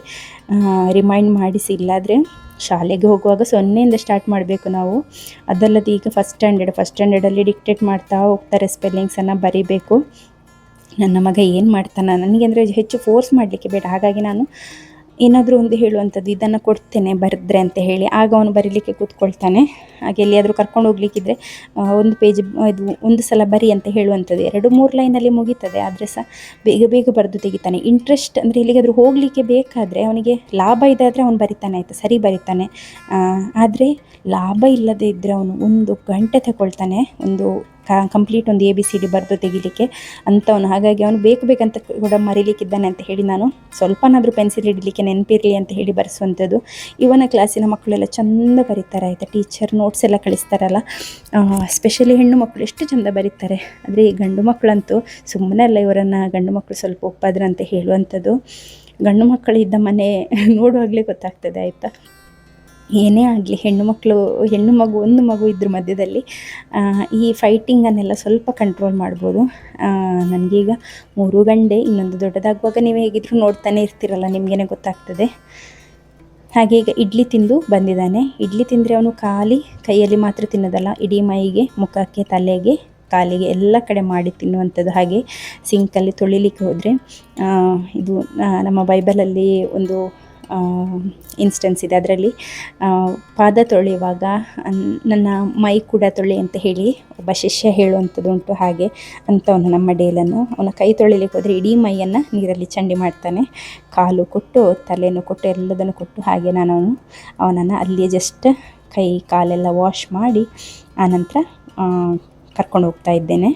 ರಿಮೈಂಡ್ ಮಾಡಿಸಿ. ಇಲ್ಲಾದರೆ ಶಾಲೆಗೆ ಹೋಗುವಾಗ 0ಇಂದ ಸ್ಟಾರ್ಟ್ ಮಾಡಬೇಕು ನಾವು. ಅದಲ್ಲದೆ ಈಗ ಫಸ್ಟ್ ಸ್ಟ್ಯಾಂಡರ್ಡಲ್ಲಿ ಡಿಕ್ಟೇಟ್ ಮಾಡ್ತಾ ಹೋಗ್ತಾರೆ, ಸ್ಪೆಲ್ಲಿಂಗ್ಸನ್ನು ಬರೀಬೇಕು. ನನ್ನ ಮಗ ಏನು ಮಾಡ್ತಾನೆ, ನನಗೆ ಅಂದರೆ ಹೆಚ್ಚು ಫೋರ್ಸ್ ಮಾಡಲಿಕ್ಕೆ ಬೇಡ. ಹಾಗಾಗಿ ನಾನು ಏನಾದರೂ ಒಂದು ಹೇಳುವಂಥದ್ದು, ಇದನ್ನು ಕೊಡ್ತೇನೆ ಬರೆದ್ರೆ ಅಂತ ಹೇಳಿ. ಆಗ ಅವನು ಬರೀಲಿಕ್ಕೆ ಕೂತ್ಕೊಳ್ತಾನೆ. ಹಾಗೆ ಎಲ್ಲಿಯಾದರೂ ಕರ್ಕೊಂಡು ಹೋಗ್ಲಿಕ್ಕಿದ್ರೆ ಒಂದು ಪೇಜ್ ಇದು ಒಂದು ಸಲ ಬರಿ ಅಂತ ಹೇಳುವಂಥದ್ದು. 2-3 ಲೈನಲ್ಲಿ ಮುಗೀತದೆ, ಆದರೆ ಸಹ ಬೇಗ ಬೇಗ ಬರೆದು ತೆಗಿತಾನೆ. ಇಂಟ್ರೆಸ್ಟ್ ಅಂದರೆ ಎಲ್ಲಿಗಾದರೂ ಹೋಗಲಿಕ್ಕೆ ಬೇಕಾದರೆ ಅವನಿಗೆ ಲಾಭ ಇದೆ ಆದರೆ ಅವನು ಬರಿತಾನೆ, ಆಯಿತಾ, ಸರಿ ಬರಿತಾನೆ. ಆದರೆ ಲಾಭ ಇಲ್ಲದೇ ಇದ್ದರೆ ಅವನು 1 ಗಂಟೆ ತಗೊಳ್ತಾನೆ ಒಂದು ಕಂಪ್ಲೀಟ್ ಒಂದು ABCD ಬರೆದು ತೆಗಿಲಿಕ್ಕೆ ಅಂಥವನು. ಹಾಗಾಗಿ ಅವನು ಬೇಕಂತ ಕೂಡ ಮರೀಲಿಕ್ಕಿದ್ದಾನೆ ಅಂತ ಹೇಳಿ ನಾನು ಸ್ವಲ್ಪನಾದರೂ ಪೆನ್ಸಿಲ್ ಹಿಡಲಿಕ್ಕೆ ನೆನಪಿರಲಿ ಅಂತ ಹೇಳಿ ಬರೆಸುವಂಥದ್ದು. ಇವನ ಕ್ಲಾಸಿನ ಮಕ್ಕಳೆಲ್ಲ ಚೆಂದ ಬರೀತಾರೆ, ಆಯಿತಾ. ಟೀಚರ್ ನೋಟ್ಸ್ ಎಲ್ಲ ಕಳಿಸ್ತಾರಲ್ಲ, ಎಸ್ಪೆಷಲಿ ಹೆಣ್ಣು ಮಕ್ಕಳು ಎಷ್ಟು ಚೆಂದ ಬರೀತಾರೆ. ಆದರೆ ಈ ಗಂಡು ಮಕ್ಕಳಂತೂ ಸುಮ್ಮನೆ ಅಲ್ಲ, ಇವರನ್ನು ಗಂಡು ಮಕ್ಕಳು ಸ್ವಲ್ಪ ಒಪ್ಪಾದ್ರ ಅಂತ ಹೇಳುವಂಥದ್ದು. ಗಂಡು ಮಕ್ಕಳಿದ್ದ ಮನೆ ನೋಡುವಾಗಲೇ ಗೊತ್ತಾಗ್ತದೆ, ಆಯಿತಾ. ಏನೇ ಆಗಲಿ ಹೆಣ್ಣು ಮಗು ಒಂದು ಮಗು ಇದ್ರ ಮಧ್ಯದಲ್ಲಿ ಈ ಫೈಟಿಂಗನ್ನೆಲ್ಲ ಸ್ವಲ್ಪ ಕಂಟ್ರೋಲ್ ಮಾಡ್ಬೋದು. ನನಗೀಗ 3 ಗಂಟೆ, ಇನ್ನೊಂದು ದೊಡ್ಡದಾಗುವಾಗ ನೀವು ಹೇಗಿದ್ದರೂ ನೋಡ್ತಾನೆ ಇರ್ತೀರಲ್ಲ, ನಿಮಗೇನೆ ಗೊತ್ತಾಗ್ತದೆ. ಹಾಗೆ ಈಗ ಇಡ್ಲಿ ತಿಂದು ಬಂದಿದ್ದಾನೆ. ಇಡ್ಲಿ ತಿಂದರೆ ಅವನು ಖಾಲಿ ಕೈಯಲ್ಲಿ ಮಾತ್ರ ತಿನ್ನೋದಲ್ಲ, ಇಡೀ ಮೈಗೆ, ಮುಖಕ್ಕೆ, ತಲೆಗೆ, ಕಾಲಿಗೆ ಎಲ್ಲ ಕಡೆ ಮಾಡಿ ತಿನ್ನುವಂಥದ್ದು. ಹಾಗೆ ಸಿಂಕಲ್ಲಿ ತೊಳಿಲಿಕ್ಕೆ ಹೋದರೆ ಇದು ನಮ್ಮ ಬೈಬಲಲ್ಲಿ ಒಂದು ಇನ್ಸ್ಟೆನ್ಸ್ ಇದೆ. ಅದರಲ್ಲಿ ಪಾದ ತೊಳೆಯುವಾಗ ನನ್ನ ಮೈ ಕೂಡ ತೊಳೆ ಅಂತ ಹೇಳಿ ಒಬ್ಬ ಶಿಷ್ಯ ಹೇಳುವಂಥದ್ದು ಉಂಟು. ಹಾಗೆ ಅಂಥವನು ನಮ್ಮ ಡೇಲನ್ನು. ಅವನ ಕೈ ತೊಳಿಲಿಕ್ಕೆ ಹೋದರೆ ಇಡೀ ಮೈಯನ್ನು ನೀರಲ್ಲಿ ಚಂಡಿ ಮಾಡ್ತಾನೆ, ಕಾಲು ಕೊಟ್ಟು ತಲೆನೂ ಕೊಟ್ಟು ಎಲ್ಲದನ್ನು ಕೊಟ್ಟು. ಹಾಗೆ ನಾನು ಅವನನ್ನು ಅಲ್ಲಿಯೇ ಜಸ್ಟ್ ಕೈ ಕಾಲೆಲ್ಲ ವಾಶ್ ಮಾಡಿ ಆನಂತರ ಕರ್ಕೊಂಡು ಹೋಗ್ತಾ ಇದ್ದೇನೆ.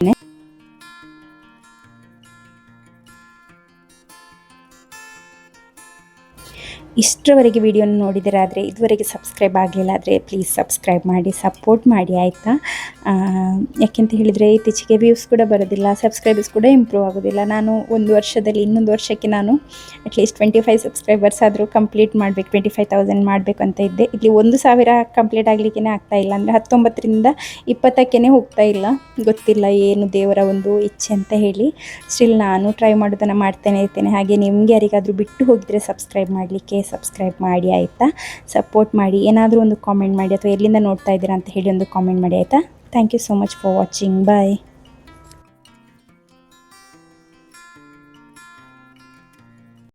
ಇಷ್ಟರವರೆಗೆ ವಿಡಿಯೋನ ನೋಡಿದರೆ, ಆದರೆ ಇದುವರೆಗೆ ಸಬ್ಸ್ಕ್ರೈಬ್ ಆಗಲಿಲ್ಲ ಆದರೆ ಪ್ಲೀಸ್ ಸಬ್ಸ್ಕ್ರೈಬ್ ಮಾಡಿ, ಸಪೋರ್ಟ್ ಮಾಡಿ, ಆಯಿತಾ. ಯಾಕೆಂತ ಹೇಳಿದರೆ ಇತ್ತೀಚೆಗೆ ವ್ಯೂಸ್ ಕೂಡ ಬರೋದಿಲ್ಲ, ಸಬ್ಸ್ಕ್ರೈಬರ್ಸ್ ಕೂಡ ಇಂಪ್ರೂವ್ ಆಗೋದಿಲ್ಲ. ನಾನು 1 ವರ್ಷದಲ್ಲಿ ಇನ್ನೊಂದು ವರ್ಷಕ್ಕೆ ನಾನು ಅಟ್ಲೀಸ್ಟ್ 25 ಸಬ್ಸ್ಕ್ರೈಬರ್ಸ್ ಆದರೂ ಕಂಪ್ಲೀಟ್ ಮಾಡಬೇಕು, 25,000 ಮಾಡಬೇಕು ಅಂತ ಇದ್ದೆ. ಇಲ್ಲಿ 1,000 ಕಂಪ್ಲೀಟ್ ಆಗಲಿಕ್ಕೇ ಆಗ್ತಾ ಇಲ್ಲ, ಅಂದರೆ 19ರಿಂದ 20ಕ್ಕೇ ಹೋಗ್ತಾ ಇಲ್ಲ. ಗೊತ್ತಿಲ್ಲ ಏನು ದೇವರ ಒಂದು ಇಚ್ಛೆ ಅಂತ ಹೇಳಿ. ಸ್ಟಿಲ್ ನಾನು ಟ್ರೈ ಮಾಡೋದನ್ನು ಮಾಡ್ತಾನೆ ಇರ್ತೇನೆ. ಹಾಗೆ ನಿಮಗೆ ಯಾರಿಗಾದರೂ ಬಿಟ್ಟು ಹೋಗಿದರೆ ಸಬ್ಸ್ಕ್ರೈಬ್ ಮಾಡಿ, ಆಯಿತಾ. ಸಪೋರ್ಟ್ ಮಾಡಿ, ಏನಾದರೂ ಒಂದು ಕಾಮೆಂಟ್ ಮಾಡಿ, ಅಥವಾ ಎಲ್ಲಿಂದ ನೋಡ್ತಾ ಇದ್ದೀರಾ ಅಂತ ಹೇಳಿ ಒಂದು ಕಾಮೆಂಟ್ ಮಾಡಿ, ಆಯಿತಾ. Thank you so much for watching. Bye.